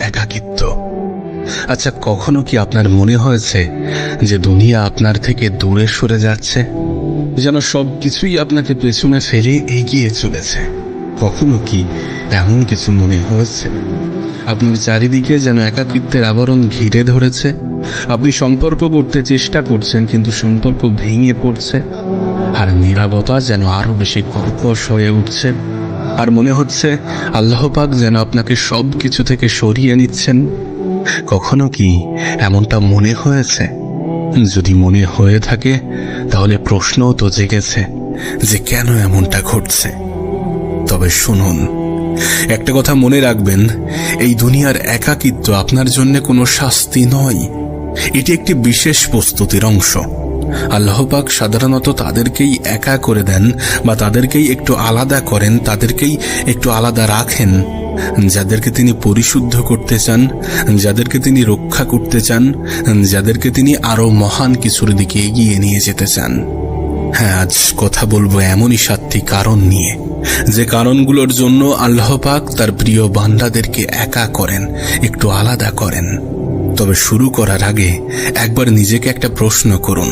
একাকিত্ব। আচ্ছা, কখনো কি আপনার মনে হয়েছে যে দুনিয়া আপনার থেকে দূরে সরে যাচ্ছে, যেন সব কিছুই আপনাকে পেছনে ফেলে এগিয়ে চলেছে? কখনো কি এমন কিছু মনে হয়েছে আপনার চারিদিকে যেন একাকিত্বের আবরণ ঘিরে ধরেছে? আপনি সম্পর্ক করতে চেষ্টা করছেন, কিন্তু সম্পর্ক ভেঙে পড়ছে, আর নীরবতা যেন আরো বেশি কর্কশ হয়ে উঠছে, আর মনে হচ্ছে আল্লাহ পাক যেন আপনাকে সব কিছু থেকে সরিয়ে নিচ্ছেন? কখনো কি এমনটা মনে হয়েছে? যদি মনে হয়ে থাকে, তাহলে প্রশ্নও তো জেগেছে যে কেন এমনটা ঘটছে। তবে শুনুন, একটা কথা মনে রাখবেন, এই দুনিয়ার একাকিত্ব আপনার জন্য কোনো শাস্তি নয়, এটি একটি বিশেষ প্রস্তুতির অংশ। আল্লাহ পাক সাধারণত তাদেরকেই একা করে দেন বা তাদেরকেই একটু আলাদা করেন, তাদেরকেই একটু আলাদা রাখেন যাদেরকে তিনি পরিশুদ্ধ করতে চান, যাদেরকে তিনি রক্ষা করতে চান, যাদেরকে তিনি আরো মহান কিছুর দিকে এগিয়ে নিয়ে যেতে চান। হ্যাঁ, আজ কথা বলবো এমনই 7টি কারণ নিয়ে, যে কারণগুলোর জন্য আল্লাহ পাক তার প্রিয় বান্দাদেরকে একা করেন, একটু আলাদা করেন। তবে শুরু করার আগে একবার নিজেকে একটা প্রশ্ন করুন,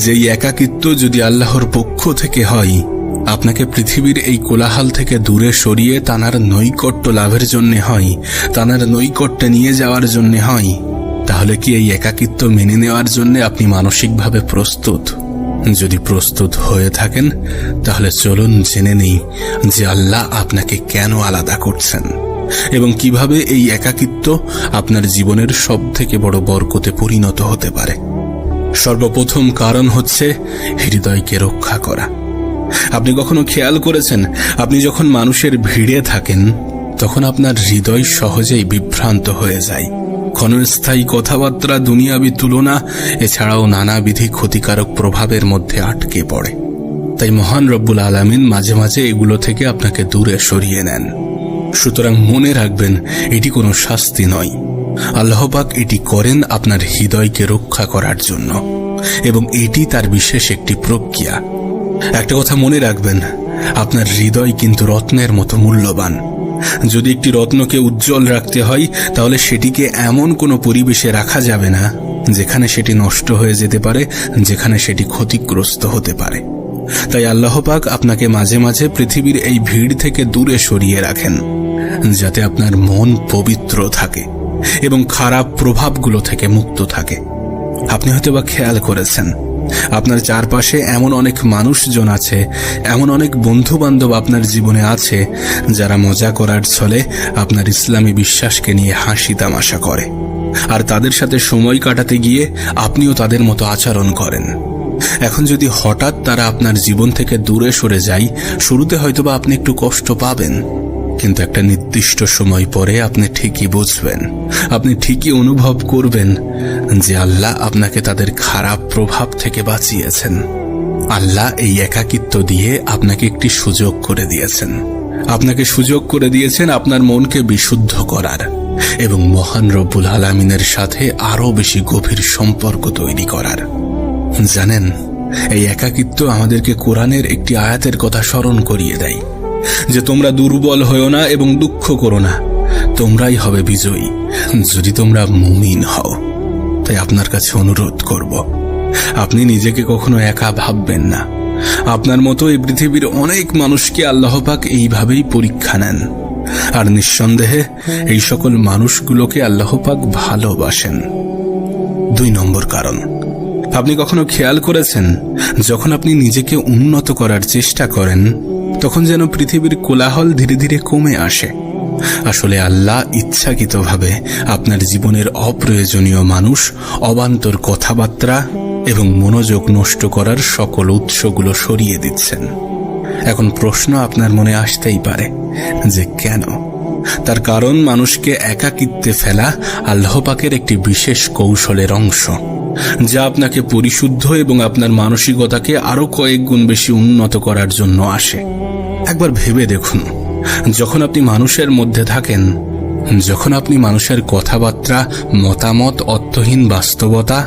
যে এই একাকিত্ব যদি আল্লাহর পক্ষ থেকে হয়, আপনাকে পৃথিবীর এই কোলাহল থেকে দূরে সরিয়ে তানার নৈকট্য লাভের জন্য হয়, তানার নৈকট্যে নিয়ে যাওয়ার জন্য হয়, তাহলে কি এই একাকিত্ব মেনে নেওয়ার জন্য আপনি মানসিকভাবে প্রস্তুত? যদি প্রস্তুত হয়ে থাকেন, তাহলে চলুন জেনে নেই যে আল্লাহ আপনাকে কেন আলাদা করছেন এবং কিভাবে এই একাকিত্ব আপনার জীবনের সবথেকে বড় বরকতে পরিণত হতে পারে। সর্বপ্রথম কারণ হচ্ছে হৃদয়কে রক্ষা করা। আপনি কখনো খেয়াল করেছেন, আপনি যখন মানুষের ভিড়ে থাকেন, তখন আপনার হৃদয় সহজেই বিভ্রান্ত হয়ে যায়। ক্ষণস্থায়ী কথাবার্তা, দুনিয়াবি তুলনা, এছাড়াও নানাবিধি ক্ষতিকারক প্রভাবের মধ্যে আটকে পড়ে। তাই মহান রব্বুল আলামিন মাঝে মাঝে এগুলো থেকে আপনাকে দূরে সরিয়ে নেন। সুতরাং মনে রাখবেন, এটি কোনো শাস্তি নয়। আল্লাহ পাক এটি করেন আপনার হৃদয়কে রক্ষা করার জন্য, এবং এটি তার বিশেষ একটি প্রক্রিয়া। একটা কথা মনে রাখবেন, আপনার হৃদয় কিন্তু রত্নের মতো মূল্যবান। যদি একটি রত্নকে উজ্জ্বল রাখতে হয়, তাহলে সেটিকে এমন কোনো পরিবেশে রাখা যাবে না যেখানে সেটি নষ্ট হয়ে যেতে পারে, যেখানে সেটি ক্ষতিগ্রস্ত হতে পারে। তাই আল্লাহ পাক আপনাকে মাঝে মাঝে পৃথিবীর এই ভিড় থেকে দূরে সরিয়ে রাখেন, যাতে আপনার মন পবিত্র থাকে এবং খারাপ প্রভাবগুলো থেকে মুক্ত থাকে। আপনি হয়তোবা খেয়াল করেছেন, আপনার চারপাশে এমন অনেক মানুষজন আছে, এমন অনেক বন্ধু বান্ধব আপনার জীবনে আছে, যারা মজা করার ছলে আপনার ইসলামী বিশ্বাসকে নিয়ে হাসি তামাশা করে, আর তাদের সাথে সময় কাটাতে গিয়ে আপনিও তাদের মতো আচরণ করেন। এখন যদি হঠাৎ তারা আপনার জীবন থেকে দূরে সরে যায়, শুরুতে হয়তোবা আপনি একটু কষ্ট পাবেন, কিন্তু একটা নির্দিষ্ট সময় পরে আপনি ঠিকই বুঝবেন, আপনি ঠিকই অনুভব করবেন যে আল্লাহ আপনাকে তাদের খারাপ প্রভাব থেকে বাঁচিয়েছেন। আল্লাহ এই একাকিত্ব দিয়ে আপনাকে একটি সুযোগ করে দিয়েছেন। আপনাকে সুযোগ করে দিয়েছেন আপনার মনকে বিশুদ্ধ করার এবং মহান রব্বুল আলামিনের সাথে আরো বেশি গভীর সম্পর্ক তৈরি করার। জানেন, এই একাকিত্ব আমাদেরকে কোরআনের একটি আয়াতের কথা স্মরণ করিয়ে দেয়, যে তোমরা দুর্বল হও না এবং দুঃখ করো না, তোমরাই হবে বিজয়ী যদি তোমরা মুমিন হও। তাই আপনার কাছে অনুরোধ করব, আপনি নিজেকে কখনো একা ভাববেন না। আপনার মতো এই পৃথিবীর অনেক মানুষকে আল্লাহ পাক এইভাবেই পরীক্ষা নেন, আর নিঃসন্দেহে এই সকল মানুষগুলোকে আল্লাহ পাক ভালোবাসেন। 2 নম্বর কারণ, আপনি কখনো খেয়াল করেছেন, যখন আপনি নিজেকে উন্নত করার চেষ্টা করেন, তখন যেন পৃথিবীর কোলাহল ধীরে ধীরে কমে আসে। আসলে আল্লাহ ইচ্ছাকৃতভাবে আপনার জীবনের অপ্রয়োজনীয় মানুষ, অবান্তর কথাবার্তা এবং মনোযোগ নষ্ট করার সকল উৎসগুলো সরিয়ে দিচ্ছেন। এখন প্রশ্ন আপনার মনে আসতেই পারে যে কেন? তার কারণ, মানুষকে একাকিত্বে ফেলা আল্লাহ পাকের একটি বিশেষ কৌশলের অংশ, যা আপনাকে পরিশুদ্ধ এবং আপনার মানসিকতাকে আরো কয়েক গুণ বেশি উন্নত করার জন্য আসে। একবার ভেবে দেখুন, যখন আপনি মানুষের মধ্যে থাকেন, যখন আপনি মানুষের কথাবার্তা, মতামত, অর্থহীন বাস্তবতা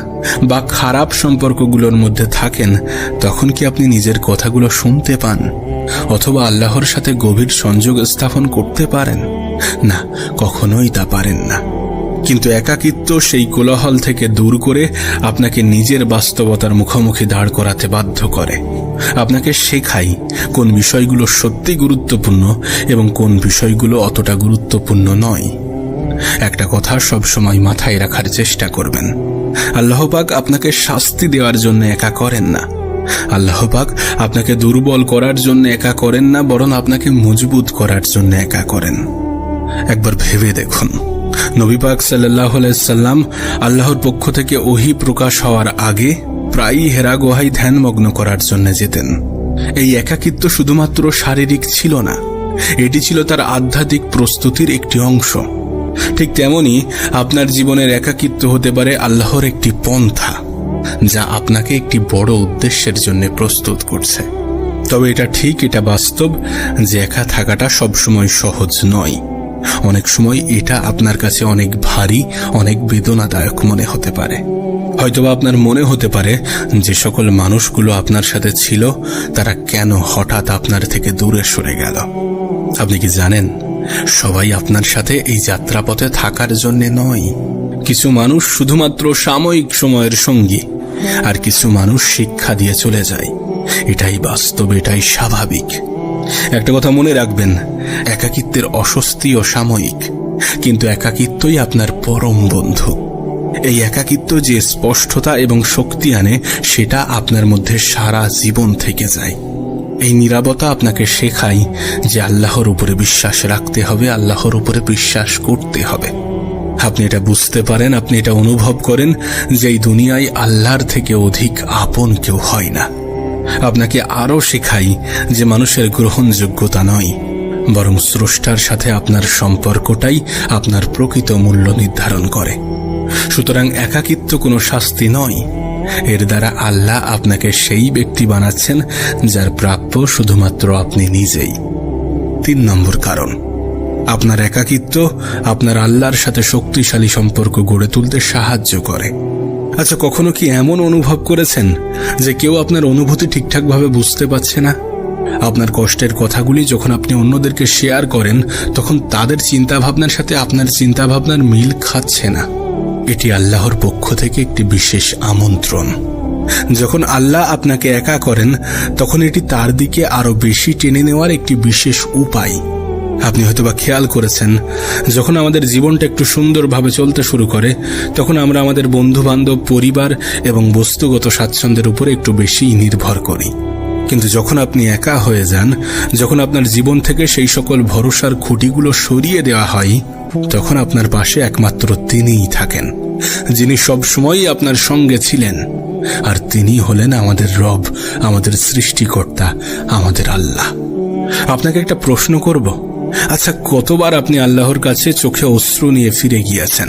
বা খারাপ সম্পর্কগুলোর মধ্যে থাকেন, তখন কি আপনি নিজের কথাগুলো শুনতে পান অথবা আল্লাহর সাথে গভীর সংযোগ স্থাপন করতে পারেন? না, কখনোই তা পারেন না। কিন্তু একাকিত্ব সেই কোলাহল থেকে দূর করে আপনাকে নিজের বাস্তবতার মুখোমুখি দাঁড় করাতে বাধ্য করে। আপনাকে শেখায় কোন বিষয়গুলো সত্যি গুরুত্বপূর্ণ এবং কোন বিষয়গুলো অতটা গুরুত্বপূর্ণ নয়। একটা কথা সবসময় মাথায় রাখার চেষ্টা করবেন, আল্লাহ পাক আপনাকে শাস্তি দেওয়ার জন্য একা করেন না। আল্লাহ পাক আপনাকে দুর্বল করার জন্য একা করেন না, বরং আপনাকে মজবুত করার জন্য একা করেন। একবার ভেবে দেখুন, নবী পাক সাল্লাল্লাহু আলাইহি সাল্লাম আল্লাহর পক্ষ থেকে ওহী প্রকাশ হওয়ার আগে প্রায়ই হেরা গুহায় ধ্যানমগ্ন করার জন্য যেতেন। এই একাকিত্ব শুধুমাত্র শারীরিক ছিল না, এটি ছিল তার আধ্যাত্মিক প্রস্তুতির একটি অংশ। ঠিক তেমনি আপনার জীবনের একাকিত্ব হতে পারে আল্লাহর একটি পন্থা, যা আপনাকে একটি বড় উদ্দেশ্যের জন্য প্রস্তুত করছে। তবে এটা ঠিক, এটা বাস্তব যে একা থাকাটা সবসময় সহজ নয়। অনেক সময় এটা আপনার কাছে অনেক ভারী, অনেক বেদনাদায়ক মনে হতে পারে। হয়তোবা আপনার মনে হতে পারে যে সকল মানুষগুলো আপনার সাথে ছিল তারা কেন হঠাৎ আপনার থেকে দূরে সরে গেল। আপনি কি জানেন, সবাই আপনার সাথে এই যাত্রাপথে থাকার জন্য নয়। কিছু মানুষ শুধুমাত্র সাময়িক সময়ের সঙ্গী, আর কিছু মানুষ শিক্ষা দিয়ে চলে যায়। এটাই বাস্তব, এটাই স্বাভাবিক। একটা কথা মনে রাখবেন, একাকিত্বের অস্বস্তিও সাময়িক, কিন্তু একাকিত্বই আপনার পরম বন্ধু। এই একাকিত্ব যে স্পষ্টতা এবং শক্তি আনে, সেটা আপনার মধ্যে সারা জীবন থেকে যায়। এই নীরবতা আপনাকে শেখায় যে আল্লাহর উপরে বিশ্বাস রাখতে হবে, আল্লাহর উপরে বিশ্বাস করতে হবে। আপনি এটা বুঝতে পারেন, আপনি এটা অনুভব করেন যে এই দুনিয়ায় আল্লাহর থেকে অধিক আপন কেউ হয় না। আপনাকে আরও শেখাই যে মানুষের গ্রহণযোগ্যতা নয়, বরং স্রষ্টার সাথে আপনার সম্পর্কটাই আপনার প্রকৃত মূল্য নির্ধারণ করে। সুতরাং একাকিত্ব কোনো শাস্তি নয়, এর দ্বারা আল্লাহ আপনাকে সেই ব্যক্তি বানাচ্ছেন যার প্রাপ্য শুধুমাত্র আপনি নিজেই। 3 নম্বর কারণ, আপনার একাকিত্ব আপনার আল্লাহর সাথে শক্তিশালী সম্পর্ক গড়ে তুলতে সাহায্য করে। আচ্ছা, কখনো কি এমন অনুভব করেছেন যে কেউ আপনার অনুভূতি ঠিকঠাকভাবে বুঝতে পারছে না? আপনার কষ্টের কথাগুলি যখন আপনি অন্যদেরকে শেয়ার করেন, তখন তাদের চিন্তাভাবনার সাথে আপনার চিন্তাভাবনার মিল খাচ্ছে না। এটি আল্লাহর পক্ষ থেকে একটি বিশেষ আমন্ত্রণ। যখন আল্লাহ আপনাকে একা করেন, তখন এটি তার দিকে আরো বেশি টেনে নেওয়ার একটি বিশেষ উপায়। আপনি হয়তোবা খেয়াল করেছেন, যখন আমাদের জীবনটা একটু সুন্দরভাবে চলতে শুরু করে, তখন আমরা আমাদের বন্ধু বান্ধব, পরিবার এবং বস্তুগত স্বাচ্ছন্দ্যের উপরে একটু বেশি নির্ভর করি। কিন্তু যখন আপনি একা হয়ে যান, যখন আপনার জীবন থেকে সেই সকল ভরসার খুঁটিগুলো সরিয়ে দেওয়া হয়, তখন আপনার পাশে একমাত্র তিনিই থাকেন, যিনি সব সময়ই আপনার সঙ্গে ছিলেন। আর তিনি হলেন আমাদের রব, আমাদের সৃষ্টিকর্তা, আমাদের আল্লাহ। আপনাকে একটা প্রশ্ন করব, আচ্ছা, কতবার আপনি আল্লাহর কাছে চোখে অশ্রু নিয়ে ফিরে গিয়েছেন?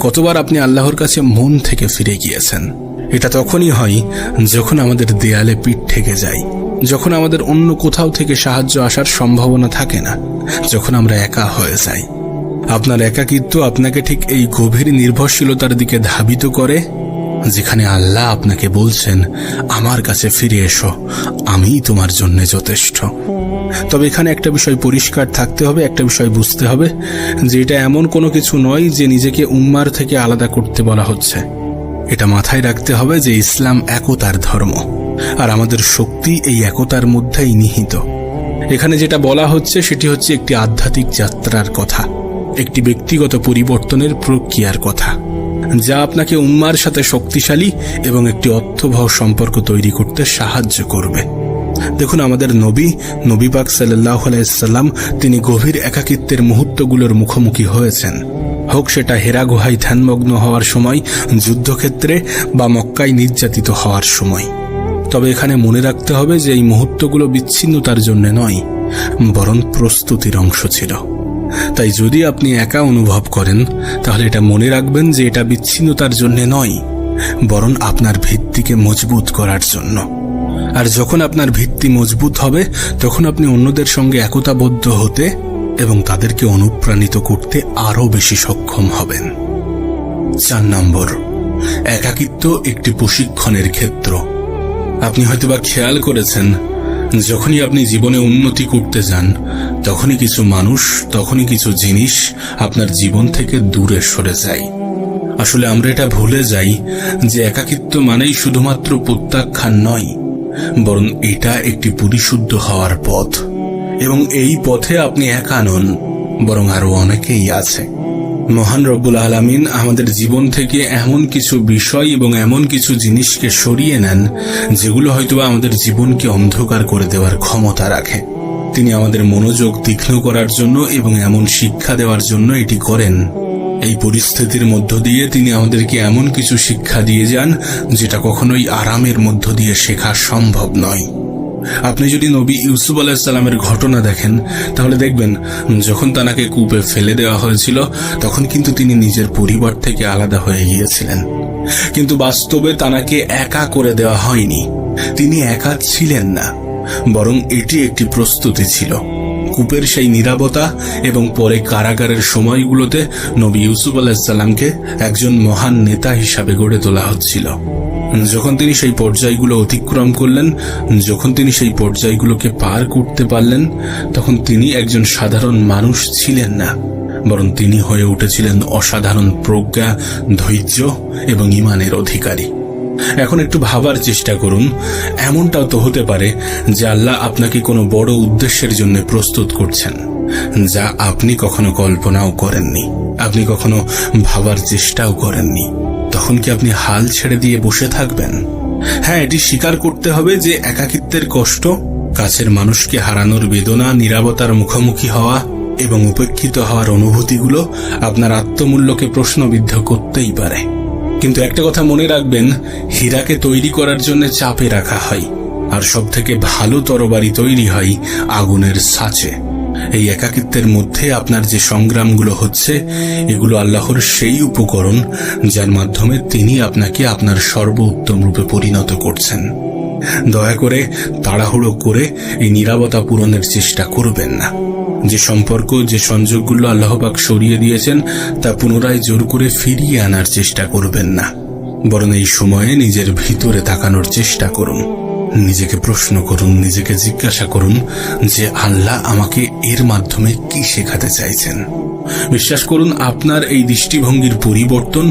কতবার আপনি আল্লাহর কাছে মন থেকে ফিরে গিয়েছেন? এটা তখনই হয় যখন আমাদের দেয়ালে পিঠ ঠেকে যায়, যখন আমাদের অন্য কোথাও থেকে সাহায্য আসার সম্ভাবনা থাকে না, যখন আমরা একা হয়ে যাই। আপনার একাকিত্ব আপনাকে ঠিক এই গভীর নির্ভরশীলতার দিকে ধাবিত করে, যেখানে আল্লাহ আপনাকে বলছেন, আমার কাছে ফিরে এসো, আমিই তোমার জন্য যথেষ্ট। তবে এখানে একটা বিষয় পরিষ্কার থাকতে হবে, একটা বিষয় বুঝতে হবে যে এটা এমন কোনো কিছু নয় যে নিজেকে উম্মার থেকে আলাদা করতে বলা হচ্ছে। এটা মাথায় রাখতে হবে যে ইসলাম একতার ধর্ম, আর আমাদের শক্তি এই একতার মধ্যেই নিহিত। এখানে যেটা বলা হচ্ছে সেটি হচ্ছে একটি আধ্যাত্মিক যাত্রার কথা, একটি ব্যক্তিগত পরিবর্তনের প্রক্রিয়ার কথা, যা আপনাকে উম্মার সাথে শক্তিশালী এবং একটি অর্থবহ সম্পর্ক তৈরি করতে সাহায্য করবে। দেখুন, আমাদের নবী পাক সাল্লাল্লাহু আলাইহি সাল্লাম তিনি গভীর একাকিত্বের মুহূর্তগুলোর মুখোমুখি হয়েছেন, হোক সেটা হেরা গুহায় ধ্যানমগ্ন হওয়ার সময়, যুদ্ধক্ষেত্রে বা মক্কায় নির্যাতিত হওয়ার সময়। তবে এখানে মনে রাখতে হবে যে এই মুহূর্তগুলো বিচ্ছিন্নতার জন্য নয়, বরং প্রস্তুতির অংশ ছিল। তাই যদি আপনি একা অনুভব করেন, তাহলে এটা মনে রাখবেন যে এটা বিচ্ছিন্নতার জন্য নয়, বরং আপনার ভিত্তিকে মজবুত করার জন্য। আর যখন আপনার ভিত্তি মজবুত হবে, তখন আপনি অন্যদের সঙ্গে একতাবদ্ধ হতে এবং তাদেরকে অনুপ্রাণিত করতে আরো বেশি সক্ষম হবেন। 4 নম্বর, একাকিত্ব একটি প্রশিক্ষণের ক্ষেত্র। আপনি হয়তোবা খেয়াল করেছেন, যখনই আপনি জীবনে উন্নতি করতে যান, তখনই কিছু মানুষ, তখনই কিছু জিনিস আপনার জীবন থেকে দূরে সরে যায়। আসলে আমরা এটা ভুলে যাই যে একাকিত্ব মানেই শুধুমাত্র প্রত্যাখ্যান নয়, বরং এটা একটি পরিশুদ্ধ হওয়ার পথ। এবং এই পথে আপনি একা নন, বরং আরো অনেকেই আছে। মহান রব্বুল আলামিন আমাদের জীবন থেকে এমন কিছু বিষয় এবং এমন কিছু জিনিসকে সরিয়ে নেন যেগুলো হয়তোবা আমাদের জীবনকে অন্ধকার করে দেওয়ার ক্ষমতা রাখে। তিনি আমাদের মনোযোগ তীক্ষ্ণ করার জন্য এবং এমন শিক্ষা দেওয়ার জন্য এটি করেন। এই পরিস্থিতির মধ্য দিয়ে তিনি আমাদেরকে এমন কিছু শিক্ষা দিয়ে যান যেটা কখনোই আরামের মধ্য দিয়ে শেখা সম্ভব নয়। আপনি যদি নবী ইউসুফ আলাইহিস সালামের ঘটনা দেখেন, তাহলে দেখবেন যখন তাকে কূপে ফেলে দেওয়া হয়েছিল তখন কিন্তু তিনি নিজের পরিবার থেকে আলাদা হয়ে গিয়েছিলেন। কিন্তু বাস্তবে তাকে একা করে দেওয়া হয়নি। তিনি একা ছিলেন না, বরং এটি একটি প্রস্তুতি ছিল। কূপের সেই নীরবতা এবং পরে কারাগারের সময়গুলোতে নবী ইউসুফ আলাইহিস সালামকে একজন মহান নেতা হিসাবে গড়ে তোলা হচ্ছিল। যখন তিনি সেই পর্যায়গুলো অতিক্রম করলেন, যখন তিনি সেই পর্যায়গুলোকে পার করতে পারলেন, তখন তিনি একজন সাধারণ মানুষ ছিলেন না, বরং তিনি হয়ে উঠেছিলেন অসাধারণ প্রজ্ঞা, ধৈর্য এবং ঈমানের অধিকারী। এখন একটু ভাবার চেষ্টা করুন, এমনটাও তো হতে পারে যে আল্লাহ আপনাকে কোনো বড় উদ্দেশ্যের জন্য প্রস্তুত করছেন, যা আপনি কখনো কল্পনাও করেননি, আপনি কখনো ভাবার চেষ্টাও করেননি। তখন কি আপনি হাল ছেড়ে দিয়ে বসে থাকবেন? হ্যাঁ, এটি স্বীকার করতে হবে যে একাকিত্বের কষ্ট, কাছের মানুষকে হারানোর বেদনা, নীরবতার মুখোমুখি হওয়া এবং উপেক্ষিত হওয়ার অনুভূতিগুলো আপনার আত্মমূল্যকে প্রশ্নবিদ্ধ করতেই পারে। কিন্তু একটা কথা মনে রাখবেন, হীরাকে তৈরি করার জন্য চাপে রাখা হয়, আর সব থেকে ভালো তরবারি তৈরি হয় আগুনের ছাঁচে। এই একাকিত্বের মধ্যে আপনার যে সংগ্রামগুলো হচ্ছে, এগুলো আল্লাহর সেই উপকরণ যার মাধ্যমে তিনি আপনাকে আপনার সর্বোত্তম রূপে পরিণত করছেন। দয়া করে তাড়াহুড়ো করে এই নীরবতা পূরণের চেষ্টা করবেন না। যে সম্পর্ক, যে সংযোগগুলো আল্লাহ পাক সরিয়ে দিয়েছেন, তা পুনরায় জোর করে ফিরিয়ে আনার চেষ্টা করবেন না, বরং এই সময়ে নিজের ভিতরে তাকানোর চেষ্টা করুন। নিজেকে প্রশ্ন করুন, নিজেকে জিজ্ঞাসা করুন যে আল্লাহ আমাকে এর মাধ্যমে কি শেখাতে চাইছেন। বিশ্বাস করুন, আপনার এই দৃষ্টিভঙ্গির পরিবর্তন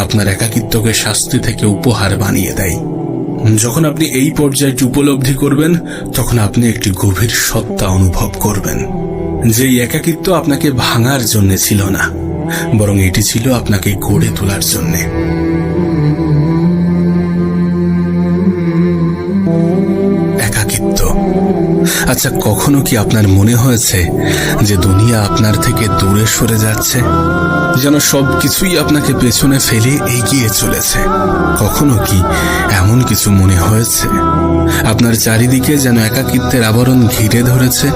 আপনার একাকিত্বকে শাস্তি থেকে উপহার বানিয়ে দেয়। যখন আপনি এই পর্যায়টি উপলব্ধি করবেন, তখন আপনি একটি গভীর সত্তা অনুভব করবেন যে একাকিত্ব আপনাকে ভাঙার জন্য ছিল না, বরং এটি ছিল আপনাকে গড়ে তোলার জন্যে। একাকিত্ব। আচ্ছা, কখনো কি আপনার মনে হয়েছে যে দুনিয়া আপনার থেকে দূরে সরে যাচ্ছে, যেন সবকিছুই আপনাকে পেছনে ফেলে এগিয়ে চলেছে? কখনো কি এমন কিছু মনে হয়েছে আপনার চারিদিকে যেন একাকিত্বের আবরণ ঘিরে ধরেছে?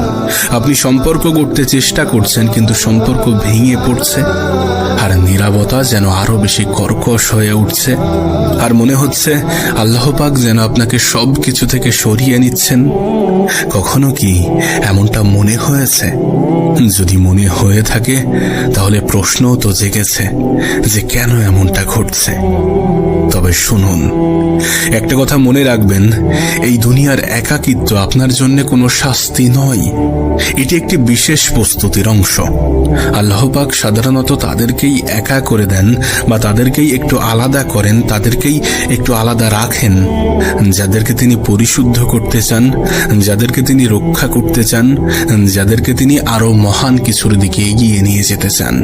আপনি সম্পর্ক গড়তে চেষ্টা করছেন, কিন্তু সম্পর্ক ভেঙে পড়ছে, আর নীরবতা যেন আরো বেশি কর্কশ হয়ে উঠছে, আর মনে হচ্ছে আল্লাহ পাক যেন আপনাকে সবকিছু থেকে সরিয়ে নিচ্ছেন। কখনো কি এমনটা মনে হয়েছে? যদি মনে হয়ে থাকে, তাহলে প্রশ্নও তো জেগেছে যে কেন এমনটা ঘটছে। তবে শুনুন, একটা কথা মনে রাখবেন, এই দুনিয়ার একাকিত্ব আপনার জন্য কোনো শাস্তি নয়, এটি একটি বিশেষ প্রস্তুতির অংশ। আল্লাহ পাক সাধারণত তাদেরকেই একা করে দেন বা তাদেরকেই একটু আলাদা করেন, তাদেরকেই একটু আলাদা রাখেন যাদেরকে তিনি পরিশুদ্ধ করতে চান, যাদেরকে তিনি রক্ষা করতে চান, যাদেরকে তিনি আরো মহান কিছুর দিকে এগিয়ে নিয়ে যেতে চান।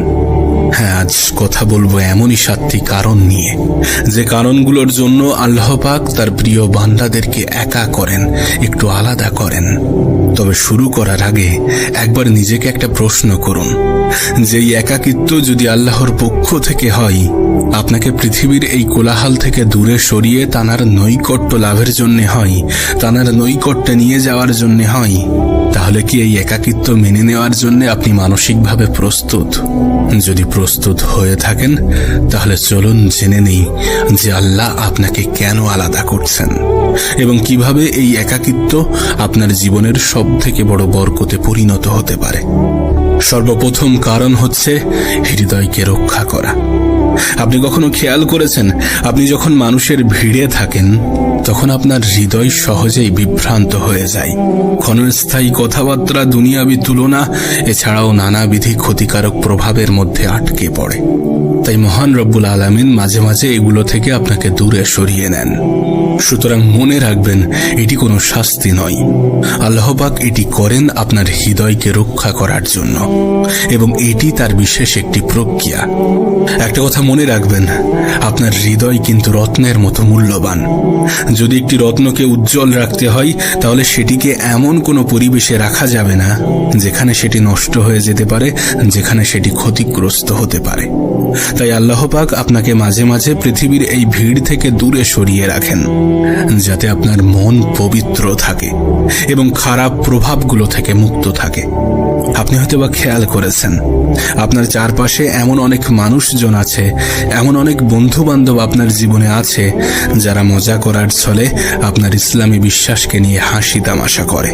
হ্যাঁ, আজ কথা বলবো এমনই 7টি কারণ নিয়ে, যে কারণগুলোর জন্য আল্লাহ পাক তার প্রিয় বান্দাদেরকে একা করেন, একটু আলাদা করেন। তবে শুরু করার আগে একবার নিজেকে একটা প্রশ্ন করুন, যে এই একাকিত্ব যদি আল্লাহর পক্ষ থেকে হয়, আপনাকে পৃথিবীর এই কোলাহল থেকে দূরে সরিয়ে তানার নৈকট্য লাভের জন্য হয়, তানার নৈকট্যে নিয়ে যাওয়ার জন্য হয়, তাহলে কি এই একাকিত্ব মেনে নেওয়ার জন্য আপনি মানসিকভাবে প্রস্তুত? যদি প্রস্তুত হয়ে থাকেন, তাহলে চলুন জেনে নেই যে আল্লাহ আপনাকে কেন আলাদা করছেন এবং কিভাবে এই একাকিত্ব আপনার জীবনের সবথেকে বড় বরকতে পরিণত হতে পারে। সর্বপ্রথম কারণ হচ্ছে হৃদয়কে রক্ষা করা। আপনি কখনো খেয়াল করেছেন, আপনি যখন মানুষের ভিড়ে থাকেন তখন আপনার হৃদয় সহজেই বিভ্রান্ত হয়ে যায়। ক্ষণস্থায়ী কথাবার্তা, দুনিয়াবি তুলনা, এছাড়াও নানাবিধি ক্ষতিকারক প্রভাবের মধ্যে আটকে পড়ে। তাই মহান রব্বুল আলামিন মাঝে মাঝে এগুলো থেকে আপনাকে দূরে সরিয়ে নেন। সুতরাং মনে রাখবেন, এটি কোনো শাস্তি নয়। আল্লাহ পাক এটি করেন আপনার হৃদয়কে রক্ষা করার জন্য, এবং এটি তার বিশেষ একটি প্রক্রিয়া। একটা কথা মনে রাখবেন, আপনার হৃদয় কিন্তু রত্নের মতো মূল্যবান। যদি একটি রত্নকে উজ্জ্বল রাখতে হয়, তাহলে সেটিকে এমন কোনো পরিবেশে রাখা যাবে না যেখানে সেটি নষ্ট হয়ে যেতে পারে, যেখানে সেটি ক্ষতিগ্রস্ত হতে পারে। তাই আল্লাহ পাক আপনাকে মাঝে মাঝে পৃথিবীর এই ভিড় থেকে দূরে সরিয়ে রাখেন, যাতে আপনার মন পবিত্র থাকে এবং খারাপ প্রভাবগুলো থেকে মুক্ত থাকে। আপনি হয়তোবা খেয়াল করেছেন, আপনার চারপাশে এমন অনেক মানুষজন আছে, এমন অনেক বন্ধু বান্ধব আপনার জীবনে আছে, যারা মজা করার ছলে আপনার ইসলামী বিশ্বাসকে নিয়ে হাসি তামাশা করে,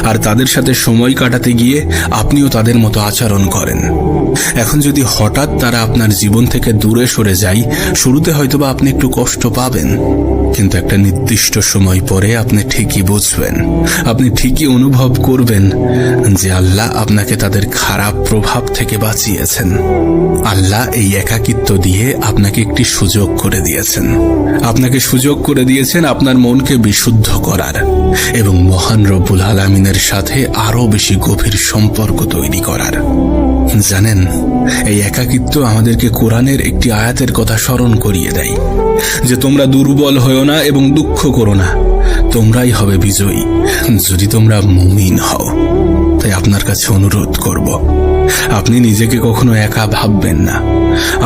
আর তাদের সাথে সময় কাটাতে গিয়ে আপনিও তাদের মতো আচরণ করেন। এখন যদি হঠাৎ তারা আপনার জীবন থেকে দূরে সরে যায়, শুরুতে হয়তোবা আপনি একটু কষ্ট পাবেন, কিন্তু একটা নির্দিষ্ট সময় পরে আপনি ঠিকই বুঝবেন, আপনি ঠিকই অনুভব করবেন যে আল্লাহ আপনাকে তাদের খারাপ প্রভাব থেকে বাঁচিয়েছেন। আল্লাহ এই একাকিত্ব দিয়ে আপনাকে একটি সুযোগ করে দিয়েছেন। আপনাকে সুযোগ করে দিয়েছেন আপনার মনকে বিশুদ্ধ করার এবং মহান রব্বুল আলামিনের সাথে আরো বেশি গভীর সম্পর্ক তৈরি করার। জানেন, এই একাকিত্ব আমাদেরকে কোরআনের একটি আয়াতের কথা স্মরণ করিয়ে দেয় যে তোমরা দুর্বল হও না এবং দুঃখ করো না, তোমরাই হবে বিজয়ী যদি তোমরা মুমিন হও। তাই আপনার কাছে অনুরোধ করব, আপনি নিজেকে কখনো একা ভাববেন না।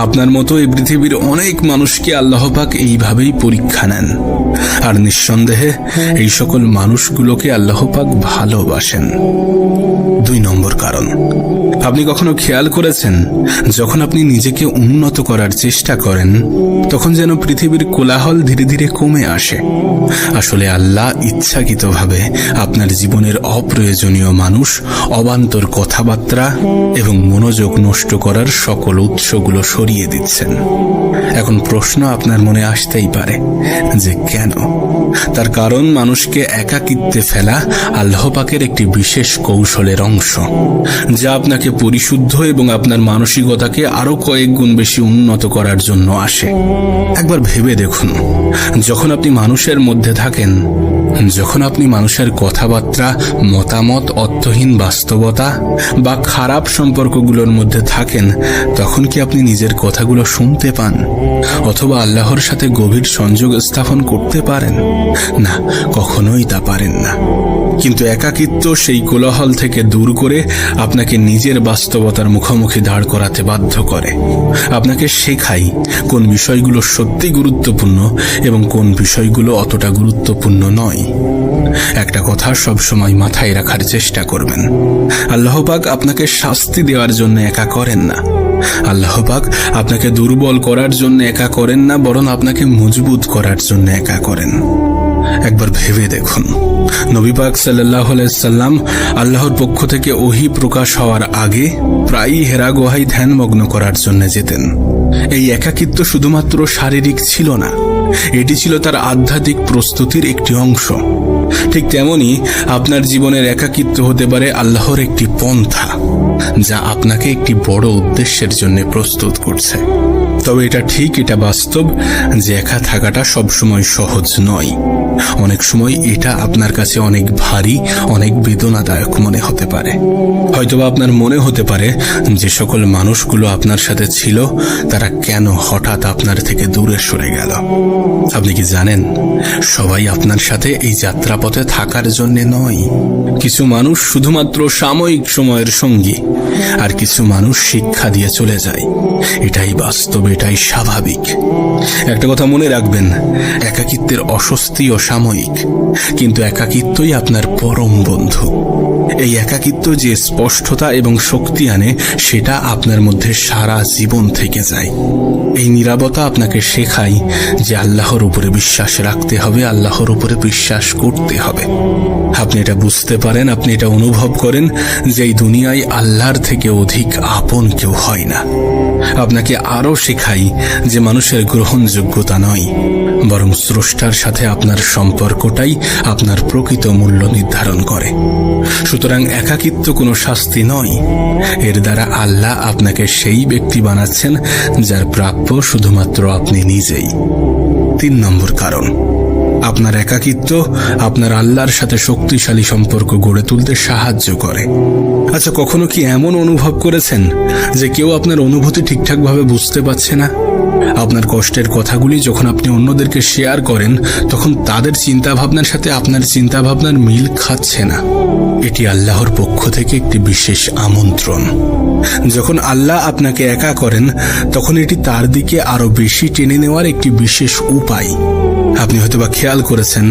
আপনার মতো এই পৃথিবীর অনেক মানুষকে আল্লাহ পাক এইভাবেই পরীক্ষা নেন, আর নিঃসন্দেহে এই সকল মানুষগুলোকে আল্লাহ পাক ভালোবাসেন। 2 নম্বর কারণ, আপনি কখনো খেয়াল করেছেন, যখন আপনি নিজেকে উন্নত করার চেষ্টা করেন তখন যেন পৃথিবীর কোলাহল ধীরে ধীরে কমে আসে। আসলে আল্লাহ ইচ্ছাকৃতভাবে আপনার জীবনের অপ্রয়োজনীয় মানুষ, অবান্তর কথাবার্তা এবং মনোযোগ নষ্ট করার সকল উৎসগুলো সরিয়ে দিচ্ছেন। এখন প্রশ্ন আপনার মনে আসতেই পারে যে কেন? তার কারণ, মানুষকে একাকিত্বে ফেলা আল্লাহ পাকের একটি বিশেষ কৌশলের অংশ, যা আপনাকে পরিশুদ্ধ এবং আপনার মানসিকতাকে আরো কয়েক গুণ বেশি উন্নত করার জন্য আসে। একবার ভেবে দেখুন, যখন আপনি মানুষের মধ্যে থাকেন, যখন আপনি মানুষের কথাবার্তা, মতামত, অর্থহীন বাস্তবতা বা খারাপ সম্পর্কগুলোর মধ্যে থাকেন, তখন কি আপনি নিজের কথাগুলো শুনতে পান অথবা আল্লাহর সাথে গভীর সংযোগ স্থাপন করতে পারেন? না, কখনোই তা পারেন না। কিন্তু একাকিত্ব সেই কোলাহল থেকে দূর করে আপনাকে নিজের বাস্তবতার মুখোমুখি দাঁড় করাতে বাধ্য করে। আপনাকে শেখায় কোন বিষয়গুলো সত্যি গুরুত্বপূর্ণ এবং কোন বিষয়গুলো অতটা গুরুত্বপূর্ণ নয়। একটা কথা সবসময় মাথায় রাখার চেষ্টা করবেন, আল্লাহ পাক আপনাকে শাস্তি দেওয়ার জন্য একা করেন না। আল্লাহ পাক আপনাকে দুর্বল করার জন্য একা করেন না, বরং আপনাকে মজবুত করার জন্য একা করেন। একবার ভেবে দেখুন, নবী পাক সাল্লাল্লাহু আলাইহি সাল্লাম আল্লাহর পক্ষ থেকে ওহী প্রকাশ হওয়ার আগে প্রায়ই হেরা গুহায় ধ্যানমগ্ন করার জন্য যেতেন। এই একাকিত্ব শুধুমাত্র শারীরিক ছিল না, এটি ছিল তার আধ্যাত্মিক প্রস্তুতির একটি অংশ। ঠিক তেমনি আপনার জীবনের একাকিত্ব হতে পারে আল্লাহর একটি পন্থা, যা আপনাকে একটি বড় উদ্দেশ্যের জন্য প্রস্তুত করছে। তবে এটা ঠিক, এটা বাস্তব যে একা থাকাটা সবসময় সহজ নয়। অনেক সময় এটা আপনার কাছে অনেক ভারী, অনেক বেদনাদায়ক মনে হতে পারে। হয়তোবা আপনার মনে হতে পারে যে সকল মানুষগুলো আপনার সাথে ছিল তারা কেন হঠাৎ আপনার থেকে দূরে সরে গেল। আপনি কি জানেন, সবাই আপনার সাথে এই যাত্রাপথে থাকার জন্য নয়। কিছু মানুষ শুধুমাত্র সাময়িক সময়ের সঙ্গী, আর কিছু মানুষ শিক্ষা দিয়ে চলে যায়। এটাই বাস্তব, এটাই স্বাভাবিক। একটা কথা মনে রাখবেন, একাকিত্বের অস্বস্তিও সাময়িক, কিন্তু একাকিত্বই আপনার পরম বন্ধু। এই একাকিত্ব যে স্পষ্টতা এবং শক্তি আনে, সেটা আপনার মধ্যে সারা জীবন থেকে যায়। এই নীরবতা আপনাকে শেখায় যে আল্লাহর উপরে বিশ্বাস রাখতে হবে, আল্লাহর উপরে বিশ্বাস করতে হবে। আপনি এটা বুঝতে পারেন, আপনি এটা অনুভব করেন যে এই দুনিয়ায় আল্লাহর থেকে অধিক আপন কেউ হয় না। আপনাকে আরো শেখাই যে মানুষের গ্রহণযোগ্যতা নয়, বরং স্রষ্টার সাথে আপনার সম্পর্কটাই আপনার প্রকৃত মূল্য নির্ধারণ করে। সুতরাং একাকিত্ব কোনো শাস্তি নয়, এর দ্বারা আল্লাহ আপনাকে সেই ব্যক্তি বানাচ্ছেন যার প্রাপ্য শুধুমাত্র আপনি নিজেই। 3 নম্বর কারণ, আপনার একাকিত্ব আপনার আল্লাহর সাথে শক্তিশালী সম্পর্ক গড়ে তুলতে সাহায্য করে। আচ্ছা, কখনো কি এমন অনুভব করেছেন যে কেউ আপনার অনুভূতি ঠিকঠাকভাবে বুঝতে পারছে না? আপনার কষ্টের কথাগুলি যখন আপনি অন্যদেরকে শেয়ার করেন, তখন তাদের চিন্তাভাবনার সাথে আপনার চিন্তাভাবনার মিল খাচ্ছে না। এটি আল্লাহর পক্ষ থেকে একটি বিশেষ আমন্ত্রণ। যখন আল্লাহ আপনাকে একা করেন, তখন এটি তার দিকে আরো বেশি টেনে নেওয়ার একটি বিশেষ উপায়। আপনি হয়তোবা খেয়াল করেছেন,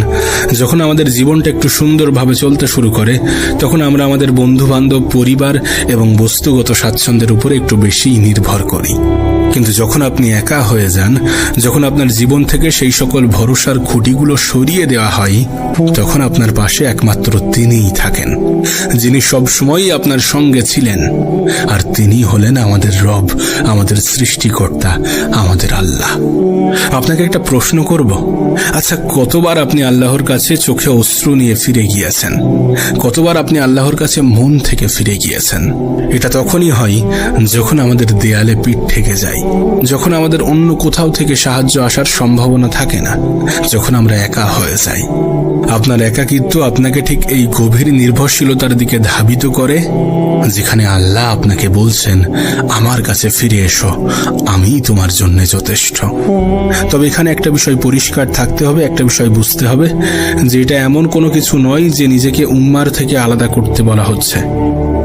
যখন আমাদের জীবনটা একটু সুন্দরভাবে চলতে শুরু করে, তখন আমরা আমাদের বন্ধু বান্ধব, পরিবার এবং বস্তুগত স্বাচ্ছন্দ্যের উপরে একটু বেশি নির্ভর করি। কিন্তু যখন আপনি একা হয়ে যান, যখন আপনার জীবন থেকে সেই সকল ভরসার খুঁটিগুলো সরিয়ে দেওয়া হয়, তখন আপনার পাশে একমাত্র তিনিই থাকেন, যিনি সবসময়ই আপনার সঙ্গে ছিলেন। আর তিনি হলেন আমাদের রব, আমাদের সৃষ্টিকর্তা, আমাদের আল্লাহ। আপনাকে একটা প্রশ্ন করব, আচ্ছা, কতবার আপনি আল্লাহর কাছে চোখে অশ্রু নিয়ে ফিরে গিয়েছেন? কতবার আপনি আল্লাহর কাছে মন থেকে ফিরে গিয়েছেন? এটা তখনই হয় যখন আমাদের দেয়ালে পিঠ ঠেকে যায়, যখন আমাদের অন্য কোথাও থেকে সাহায্য আসার সম্ভাবনা থাকে না, যখন আমরা একা হয়ে যাই। আপনার একাকিত্ব আপনাকে ঠিক এই গভীর নির্ভরশীলতার দিকে ধাবিত করে, যেখানে আল্লাহ আপনাকে বলছেন, আমার কাছে ফিরে এসো, আমিই তোমার জন্য যথেষ্ট। তবে এখানে একটা বিষয় পরিষ্কার থাকতে হবে, একটা বিষয় বুঝতে হবে, যে এটা এমন কোনো কিছু নয় যে নিজেকে উম্মার থেকে আলাদা করতে বলা হচ্ছে।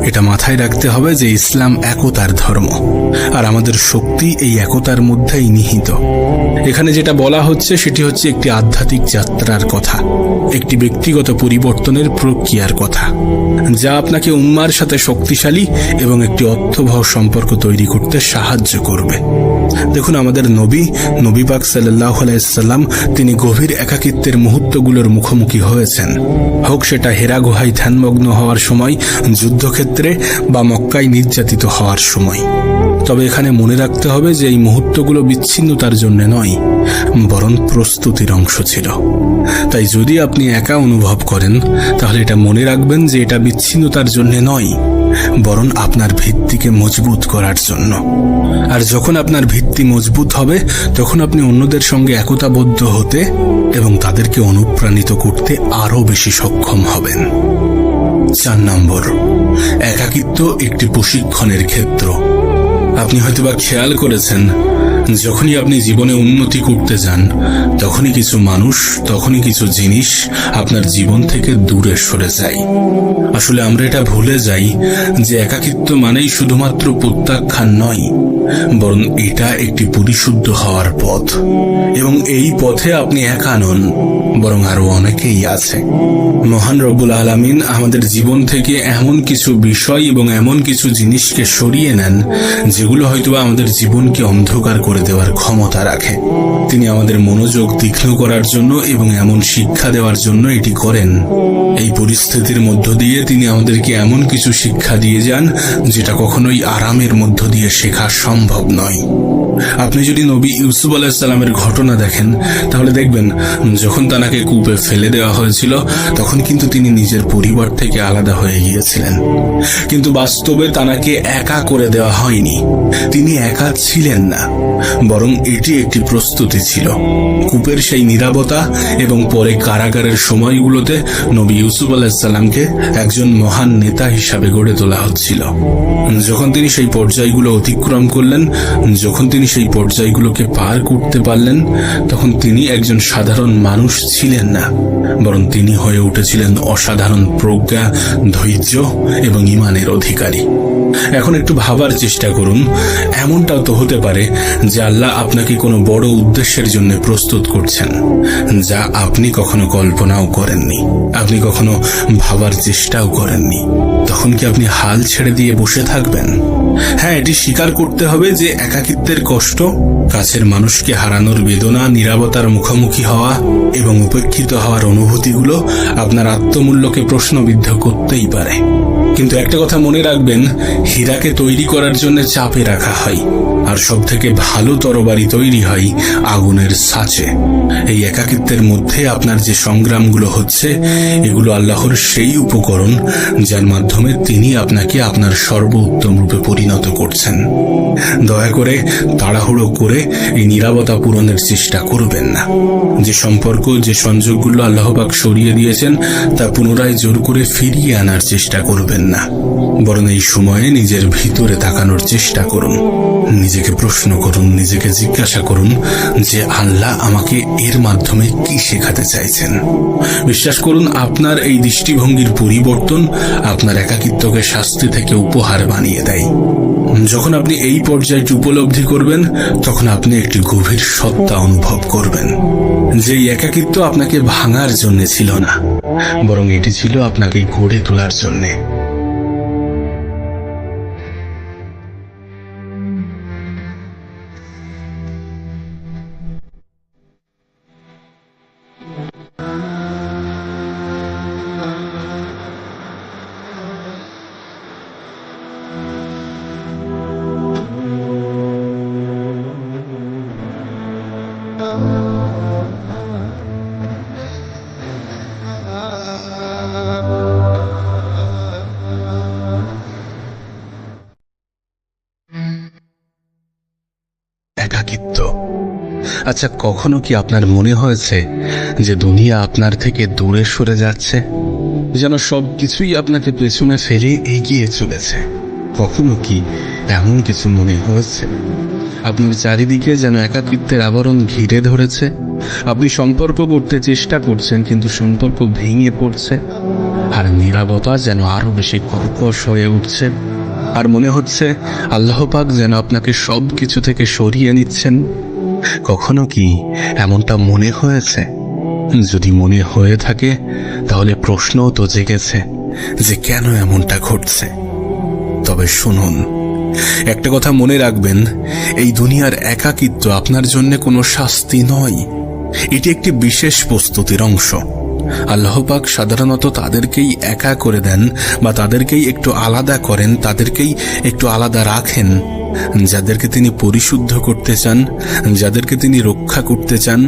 এটা মাথায় রাখতে হবে যে ইসলাম একতার ধর্ম, আর আমাদের শক্তি এই একতার মধ্যেই নিহিত। এখানে যেটা বলা হচ্ছে সেটি হচ্ছে একটি আধ্যাত্মিক যাত্রার কথা, একটি ব্যক্তিগত পরিবর্তনের প্রক্রিয়ার কথা, যা আপনাকে উম্মার সাথে শক্তিশালী এবং একটি অর্থবহ সম্পর্ক তৈরি করতে সাহায্য করবে। দেখুন, আমাদের নবী পাক সাল্লাল্লাহু আলাইহি সাল্লাম, তিনি গভীর একাকিত্বের মুহূর্তগুলোর মুখোমুখি হয়েছেন, হোক সেটা হেরা গুহায় ধ্যানমগ্ন হওয়ার সময়, যুদ্ধক্ষেত্রে বা মক্কায় নির্যাতিত হওয়ার সময়। তবে এখানে মনে রাখতে হবে যে এই মুহূর্তগুলো বিচ্ছিন্নতার জন্য নয়, বরং প্রস্তুতির অংশ ছিল। তাই যদি আপনি একা অনুভব করেন, তাহলে এটা মনে রাখবেন যে এটা বিচ্ছিন্নতার জন্য নয়, বরং আপনার ভিত্তিকে মজবুত করার জন্য। আর যখন আপনার ভিত্তি মজবুত হবে, তখন আপনি অন্যদের সঙ্গে একতাবদ্ধ হতে এবং তাদেরকে অনুপ্রাণিত করতে আরো বেশি সক্ষম হবেন। 4 নম্বর, একাকিত্ব একটি প্রশিক্ষণের ক্ষেত্র। আপনি হয়তোবা খেয়াল করেছেন, যখনই আপনি জীবনে উন্নতি করতে যান, তখনই কিছু মানুষ, তখনই কিছু জিনিস আপনার জীবন থেকে দূরে সরে যায়। আসলে আমরা এটা ভুলে যাই যে একাকিত্ব মানেই শুধুমাত্র প্রত্যাখ্যান নয়, বরং এটা একটি পরিশুদ্ধ হওয়ার পথ। এবং এই পথে আপনি একা নন, বরং আরো অনেকেই আছে। মহান রব্বুল আলামিন আমাদের জীবন থেকে এমন কিছু বিষয় এবং এমন কিছু জিনিসকে সরিয়ে নেন, যেগুলো হয়তোবা আমাদের জীবনকে অন্ধকার করে দেওয়ার ক্ষমতা রাখে। তিনি আমাদের মনোযোগ তীক্ষ্ণ করার জন্য এবং এমন শিক্ষা দেওয়ার জন্য এটি করেন। এই পরিস্থিতির মধ্য দিয়ে তিনি আমাদেরকে এমন কিছু শিক্ষা দিয়ে যান, যেটা কখনোই আরামের মধ্য দিয়ে শেখা সম্ভব নয়। আপনি যদি নবী ইউসুফ আলাইহিস সালামের ঘটনা দেখেন, তাহলে দেখবেন যখন তাকে কূপে ফেলে দেওয়া হয়েছিল, তখন কিন্তু তিনি নিজের পরিবার থেকে আলাদা হয়ে গিয়েছিলেন। কিন্তু বাস্তবে তাকে একা করে দেওয়া হয়নি, তিনি একা ছিলেন না, বরং এটি একটি প্রস্তুতি ছিল। কূপের সেই নীরবতা এবং পরে কারাগারের সময়গুলোতে নবী ইউসুফ আলাইহিস সালামকে একজন মহান নেতা হিসাবে গড়ে তোলা হচ্ছিল। যখন তিনি সেই পর্যায়গুলো অতিক্রম করলেন, যখন তিনি সেই পর্যায়গুলোকে পার করতে পারলেন, তখন তিনি একজন সাধারণ মানুষ ছিলেন না, বরং তিনি হয়ে উঠেছিলেন অসাধারণ প্রজ্ঞা, ধৈর্য এবং ঈমানের অধিকারী। এখন একটু ভাবার চেষ্টা করুন, এমনটাও তো হতে পারে যে আল্লাহ আপনাকে কোনো বড় উদ্দেশ্যের জন্য প্রস্তুত করছেন, যা আপনি কখনো কল্পনাও করেননি, আপনি কখনো ভাবার চেষ্টাও করেননি। তখন কি আপনি হাল ছেড়ে দিয়ে বসে থাকবেন? হ্যাঁ, এটি স্বীকার করতে হবে যে একাকিত্বের কষ্ট, কাছের মানুষকে হারানোর বেদনা, নীরবতার মুখোমুখি হওয়া এবং উপেক্ষিত হওয়ার অনুভূতিগুলো আপনার আত্মমূল্যকে প্রশ্নবিদ্ধ করতেই পারে। কিন্তু একটা কথা মনে রাখবেন, হীরাকে তৈরি করার জন্য চাপে রাখা হয়, আর সব থেকে ভালো তরবারি তৈরি হয় আগুনের ছাঁচে। এই একাকিত্বের মধ্যে আপনার যে সংগ্রামগুলো হচ্ছে, এগুলো আল্লাহর সেই উপকরণ যার মাধ্যমে তিনি আপনাকে আপনার সর্বোত্তম রূপে পরিণত করছেন। দয়া করে তাড়াহুড়ো করে এই নীরবতা পূরণের চেষ্টা করবেন না। যে সম্পর্ক, যে সংযোগগুলো আল্লাহ পাক সরিয়ে দিয়েছেন, তা পুনরায় জোর করে ফিরিয়ে আনার চেষ্টা করবেন না। বরং এই সময়ে নিজের ভিতরে তাকানোর চেষ্টা করুন, নিজেকে প্রশ্ন করুন, নিজেকে জিজ্ঞাসা করুন যে আল্লাহ আমাকে এর মাধ্যমে কি শেখাতে চাইছেন। বিশ্বাস করুন, আপনার এই দৃষ্টিভঙ্গির পরিবর্তন আপনার একাকিত্বকে শাস্তি থেকে উপহার বানিয়ে দেয়। যখন আপনি এই পর্যায়টি উপলব্ধি করবেন, তখন আপনি একটি গভীর সত্তা অনুভব করবেন যে একাকিত্ব আপনাকে ভাঙার জন্য ছিল না, বরং এটি ছিল আপনাকে গড়ে তোলার জন্যে। একাকিত্ব। আচ্ছা, কখনো কি আপনার মনে হয়েছে যে দুনিয়া আপনার থেকে দূরে সরে যাচ্ছে, যেন সবকিছুই আপনাকে পেছনে ফেলে এগিয়ে চলেছে? কখনো কি এমন কিছু মনে হয়েছে? আপনার চারিদিকে যেন একাকিত্বের আবরণ ঘিরে ধরেছে। আপনি সম্পর্ক করতে চেষ্টা করছেন, কিন্তু সম্পর্ক ভেঙে পড়ছে, আর নীরবতা যেন আরো বেশি কর্কশ হয়ে উঠছে। আর মনে হচ্ছে আল্লাহ পাক যেন আপনাকে সব কিছু থেকে সরিয়ে নিচ্ছেন। কখনো কি এমনটা মনে হয়েছে? যদি মনে হয়ে থাকে, তাহলে প্রশ্নও তো জেগেছে যে কেন এমনটা ঘটছে। তবে শুনুন, একটা কথা মনে রাখবেন, এই দুনিয়ার একাকিত্ব আপনার জন্য কোনো শাস্তি নয়, এটি একটি বিশেষ প্রস্তুতির অংশ। আল্লাহ পাক সাধারণত তাদেরকেই একা করে দেন বা তাদেরকেই একটু আলাদা করেন, তাদেরকেই একটু আলাদা রাখেন যাদেরকে তিনি পরিশুদ্ধ করতে চান, যাদেরকে তিনি রক্ষা করতে চান,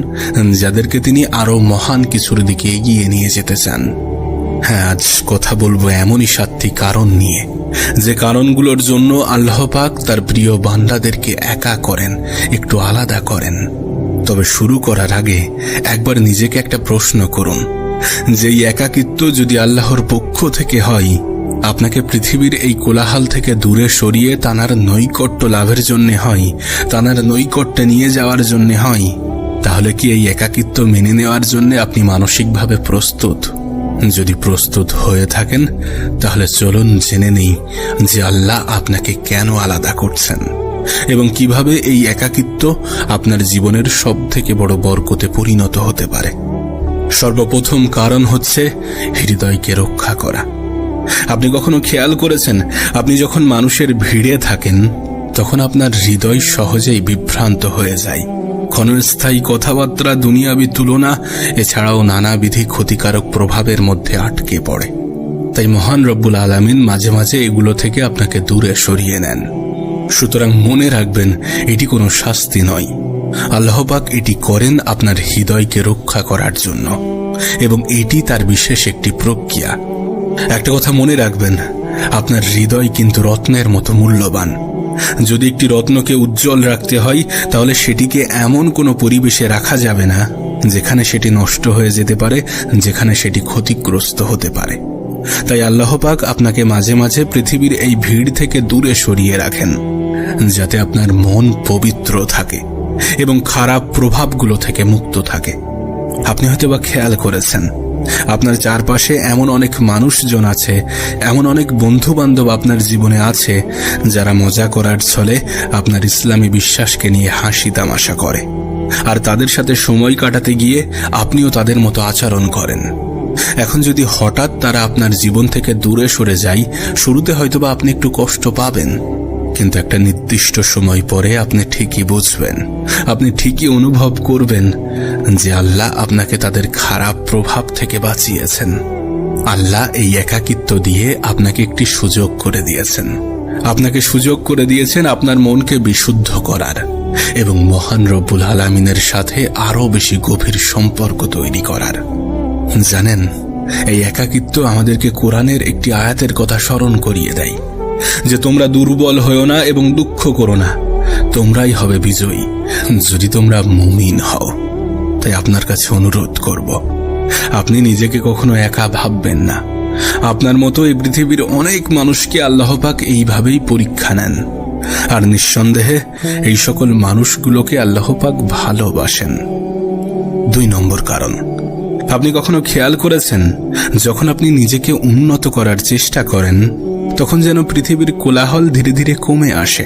যাদেরকে তিনি আরো মহান কিছুর দিকে এগিয়ে নিয়ে যেতে চান। হ্যাঁ, আজ কথা বলবো এমনই 7টি কারণ নিয়ে, যে কারণগুলোর জন্য আল্লাহ পাক তার প্রিয় বান্দাদেরকে একা করেন, একটু আলাদা করেন। তবে শুরু করার আগে একবার নিজেকে একটা প্রশ্ন করুন, যে এই একাকিত্ব যদি আল্লাহর পক্ষ থেকে হয়, আপনাকে পৃথিবীর এই কোলাহল থেকে দূরে সরিয়ে তানার নৈকট্য লাভের জন্য হয়, তানার নৈকট্যে নিয়ে যাওয়ার জন্য হয়, তাহলে কি এই একাকিত্ব মেনে নেওয়ার জন্য আপনি মানসিকভাবে প্রস্তুত? যদি প্রস্তুত হয়ে থাকেন, তাহলে চলুন জেনে নেই যে আল্লাহ আপনাকে কেন আলাদা করছেন এবং কিভাবে এই একাকিত্ব আপনার জীবনের সব থেকে বড় বরকতে পরিণত হতে পারে। সর্বপ্রথম কারণ হচ্ছে হৃদয়কে রক্ষা করা। আপনি কখনো খেয়াল করেছেন, আপনি যখন মানুষের ভিড়ে থাকেন, তখন আপনার হৃদয় সহজেই বিভ্রান্ত হয়ে যায়। ক্ষণস্থায়ী কথাবার্তা, দুনিয়াবী তুলনা, এছাড়াও নানাবিধি ক্ষতিকারক প্রভাবের মধ্যে আটকে পড়ে। তাই মহান রব্বুল আলামিন মাঝে মাঝে এগুলো থেকে আপনাকে দূরে সরিয়ে নেন। সুতরাং মনে রাখবেন, এটি কোনো শাস্তি নয়। আল্লাহ পাক এটি করেন আপনার হৃদয়কে রক্ষা করার জন্য, এবং এটি তার বিশেষ একটি প্রক্রিয়া। একটা কথা মনে রাখবেন, আপনার হৃদয় কিন্তু রত্নের মতো মূল্যবান। যদি একটি রত্নকে উজ্জ্বল রাখতে হয়, তাহলে সেটিকে এমন কোনো পরিবেশে রাখা যাবে না যেখানে সেটি নষ্ট হয়ে যেতে পারে, যেখানে সেটি ক্ষতিগ্রস্ত হতে পারে। তাই আল্লাহ পাক আপনাকে মাঝে মাঝে পৃথিবীর এই ভিড় থেকে দূরে সরিয়ে রাখেন, যাতে আপনার মন পবিত্র থাকে এবং খারাপ প্রভাবগুলো থেকে মুক্ত থাকে। আপনি হয়তোবা খেয়াল করেছেন, আপনার চারপাশে এমন অনেক মানুষজন আছে, এমন অনেক বন্ধু বান্ধব আপনার জীবনে আছে, যারা মজা করার ছলে আপনার ইসলামী বিশ্বাসকে নিয়ে হাসি তামাশা করে, আর তাদের সাথে সময় কাটাতে গিয়ে আপনিও তাদের মতো আচরণ করেন। এখন যদি হঠাৎ তারা আপনার জীবন থেকে দূরে সরে যায়, শুরুতে হয়তোবা আপনি একটু কষ্ট পাবেন, কিন্তু একটা নির্দিষ্ট সময় পরে আপনি ঠিকই বুঝবেন, আপনি ঠিকই অনুভব করবেন যে আল্লাহ আপনাকে তাদের খারাপ প্রভাব থেকে বাঁচিয়েছেন। আল্লাহ এই একাকিত্ব দিয়ে আপনাকে একটি সুযোগ করে দিয়েছেন। আপনাকে সুযোগ করে দিয়েছেন আপনার মনকে বিশুদ্ধ করার এবং মহান রব্বুল আলামিনের সাথে আরো বেশি গভীর সম্পর্ক তৈরি করার। জানেন, এই একাকিত্ব আমাদেরকে কোরআনের একটি আয়াতের কথা স্মরণ করিয়ে দেয় যে তোমরা দুর্বল হও না এবং দুঃখ করো না, তোমরাই হবে বিজয়ী যদি তোমরা মুমিন হও। তাই আপনার কাছে অনুরোধ করব, আপনি নিজেকে কখনো একা ভাববেন না। আপনার মতো এই পৃথিবীর অনেক মানুষকে আল্লাহ পাক এইভাবেই পরীক্ষা নেন, আর নিঃসন্দেহে এই সকল মানুষগুলোকে আল্লাহ পাক ভালোবাসেন। 2 নম্বর কারণ, আপনি কখনো খেয়াল করেছেন যখন আপনি নিজেকে উন্নত করার চেষ্টা করেন তখন যেন পৃথিবীর কোলাহল ধীরে ধীরে কমে আসে?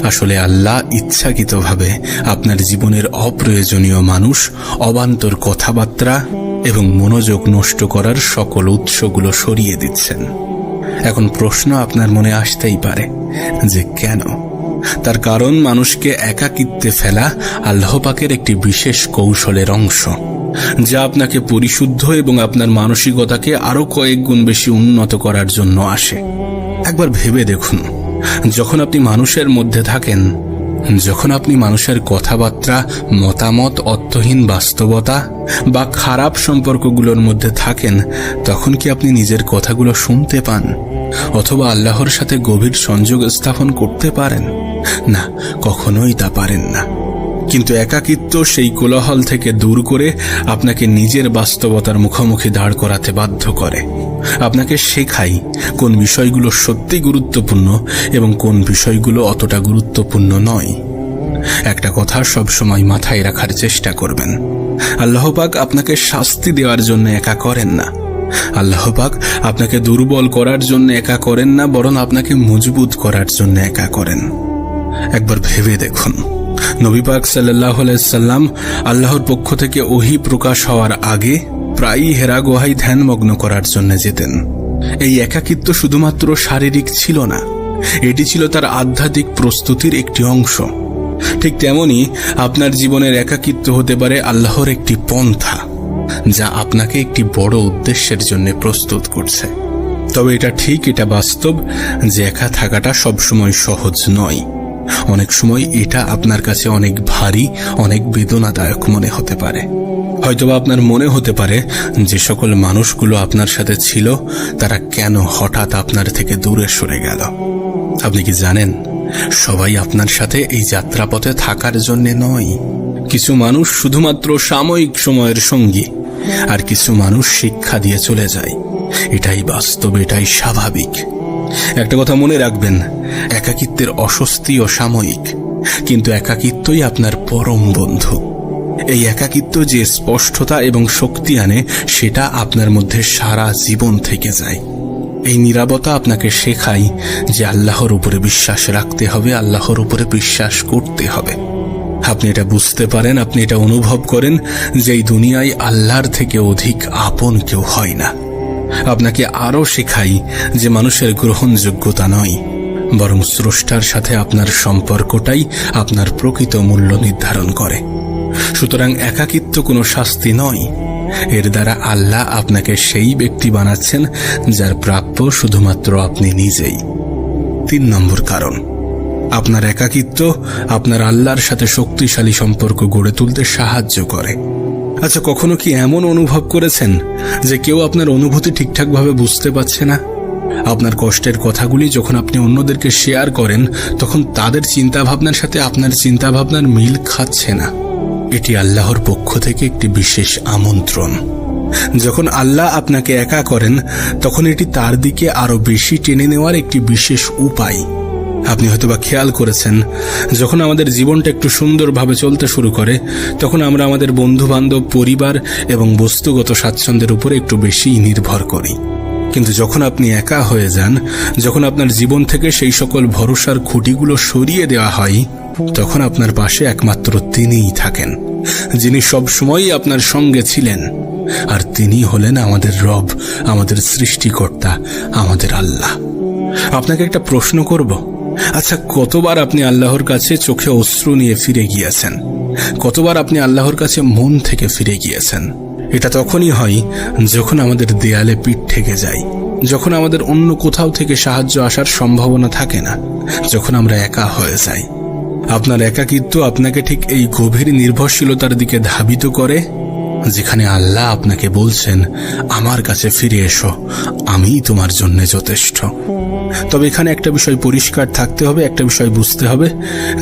আসলে আল্লাহ ইচ্ছাকৃতভাবে আপনার জীবনের অপ্রয়োজনীয় মানুষ, অবান্তর কথাবার্তা এবং মনোযোগ নষ্ট করার সকল উৎসগুলো সরিয়ে দিচ্ছেন। এখন প্রশ্ন আপনার মনে আসতেই পারে যে কেন? তার কারণ মানুষকে একাকিত্বে ফেলা আল্লাহ পাকের একটি বিশেষ কৌশলের অংশ, যা আপনাকে পরিশুদ্ধ এবং আপনার মানসিকতাকে আরো কয়েক গুণ বেশি উন্নত করার জন্য আসে। একবার ভেবে দেখুন, যখন আপনি মানুষের মধ্যে থাকেন, যখন আপনি মানুষের কথাবার্তা, মতামত, অর্থহীন বাস্তবতা বা খারাপ সম্পর্কগুলোর মধ্যে থাকেন, তখন কি আপনি নিজের কথাগুলো শুনতে পান অথবা আল্লাহর সাথে গভীর সংযোগ স্থাপন করতে পারেন? না, কখনোই তা পারেন না। কিন্তু একাকিত্ব সেই কোলাহল থেকে দূর করে আপনাকে নিজের বাস্তবতার মুখোমুখি দাঁড় করাতে বাধ্য করে। আপনাকে শেখাই কোন বিষয়গুলো সত্যি গুরুত্বপূর্ণ এবং কোন বিষয়গুলো অতটা গুরুত্বপূর্ণ নয়। একটা কথা সবসময় মাথায় রাখার চেষ্টা করবেন, আল্লাহ পাক আপনাকে শাস্তি দেওয়ার জন্য একা করেন না। আল্লাহ পাক আপনাকে দুর্বল করার জন্য একা করেন না, বরং আপনাকে মজবুত করার জন্য একা করেন। একবার ভেবে দেখুন, নবী পাক সাল্লাল্লাহু আলাইহি সাল্লাম আল্লাহর পক্ষ থেকে ওহী প্রকাশ হওয়ার আগে প্রায়ই হেরা গুহায় ধ্যানমগ্ন করার জন্য যেতেন। এই একাকিত্ব শুধুমাত্র শারীরিক ছিল না, এটি ছিল তার আধ্যাত্মিক প্রস্তুতির একটি অংশ। ঠিক তেমনি আপনার জীবনের একাকিত্ব হতে পারে আল্লাহর একটি পন্থা, যা আপনাকে একটি বড় উদ্দেশ্যের জন্য প্রস্তুত করছে। তবে এটা ঠিক, এটা বাস্তব যে একা থাকাটা সবসময় সহজ নয়। অনেক সময় এটা আপনার কাছে অনেক ভারী, অনেক বেদনাদায়ক মনে হতে পারে। হয়তোবা আপনার মনে হতে পারে যে সকল মানুষগুলো আপনার সাথে ছিল তারা কেন হঠাৎ আপনার থেকে দূরে সরে গেল। আপনি কি জানেন, সবাই আপনার সাথে এই যাত্রাপথে থাকার জন্য নয়। কিছু মানুষ শুধুমাত্র সাময়িক সময়ের সঙ্গী, আর কিছু মানুষ শিক্ষা দিয়ে চলে যায়। এটাই বাস্তব, এটাই স্বাভাবিক। একটা কথা মনে রাখবেন, একাকিত্বের অস্বস্তিও সাময়িক, কিন্তু একাকিত্বই আপনার পরম বন্ধু। এই একাকিত্ব যে স্পষ্টতা এবং শক্তি আনে, সেটা আপনার মধ্যে সারা জীবন থেকে যায়। এই নীরবতা আপনাকে শেখায় যে আল্লাহর উপরে বিশ্বাস রাখতে হবে, আল্লাহর উপরে বিশ্বাস করতে হবে। আপনি এটা বুঝতে পারেন, আপনি এটা অনুভব করেন যে এই দুনিয়ায় আল্লাহর থেকে অধিক আপন কেউ হয় না। আপনাকে আরো শেখাই যে মানুষের গ্রহণযোগ্যতা নয়, বরং স্রষ্টার সাথে আপনার সম্পর্কটাই আপনার প্রকৃত মূল্য নির্ধারণ করে। সুতরাং একাকিত্ব কোনো শাস্তি নয়, এর দ্বারা আল্লাহ আপনাকে সেই ব্যক্তি বানাচ্ছেন যার প্রাপ্য শুধুমাত্র আপনি নিজেই। 3 নম্বর কারণ, আপনার একাকিত্ব আপনার আল্লাহর সাথে শক্তিশালী সম্পর্ক গড়ে তুলতে সাহায্য করে। আচ্ছা, কখনো কি এমন অনুভব করেছেন যে কেউ আপনার অনুভূতি ঠিকঠাকভাবে বুঝতে পারছে না? আপনার কষ্টের কথাগুলি যখন আপনি অন্যদেরকে শেয়ার করেন, তখন তাদের চিন্তাভাবনার সাথে আপনার চিন্তাভাবনার মিল খাচ্ছে না। এটি আল্লাহর পক্ষ থেকে একটি বিশেষ আমন্ত্রণ। যখন আল্লাহ আপনাকে একা করেন, তখন এটি তার দিকে আরো বেশি টেনে নেওয়ার একটি বিশেষ উপায়। আপনি হয়তোবা খেয়াল করেছেন, যখন আমাদের জীবনটা একটু সুন্দরভাবে চলতে শুরু করে, তখন আমরা আমাদের বন্ধু-বান্ধব, পরিবার এবং বস্তুগত স্বাচ্ছন্দ্যের উপরে একটু বেশি নির্ভর করি। কিন্তু যখন আপনি একা হয়ে যান, যখন আপনার জীবন থেকে সেই সকল ভরসার খুঁটিগুলো সরিয়ে দেওয়া হয়, তখন আপনার পাশে একমাত্র তিনিই থাকেন, যিনি সবসময়ই আপনার সঙ্গে ছিলেন। আর তিনি হলেন আমাদের রব, আমাদের সৃষ্টিকর্তা, আমাদের আল্লাহ। আপনাকে একটা প্রশ্ন করব, আচ্ছা, কতবার আপনি আল্লাহর কাছে চোখে অশ্রু নিয়ে ফিরে গিয়েছেন? কতবার আপনি আল্লাহর কাছে মন থেকে ফিরে গিয়েছেন? এটা তখনই হয় যখন আমাদের দেয়ালে পিঠ ঠেকে যায়, যখন আমাদের অন্য কোথাও থেকে সাহায্য আসার সম্ভাবনা থাকে না, যখন আমরা একা হয়ে যাই। আপনার একাকিত্ব আপনাকে ঠিক এই গভীর নির্ভরশীলতার দিকে ধাবিত করে, যেখানে আল্লাহ আপনাকে বলছেন, আমার কাছে ফিরে এসো, আমিই তোমার জন্য যথেষ্ট। তবে এখানে একটা বিষয় পরিষ্কার থাকতে হবে, একটা বিষয় বুঝতে হবে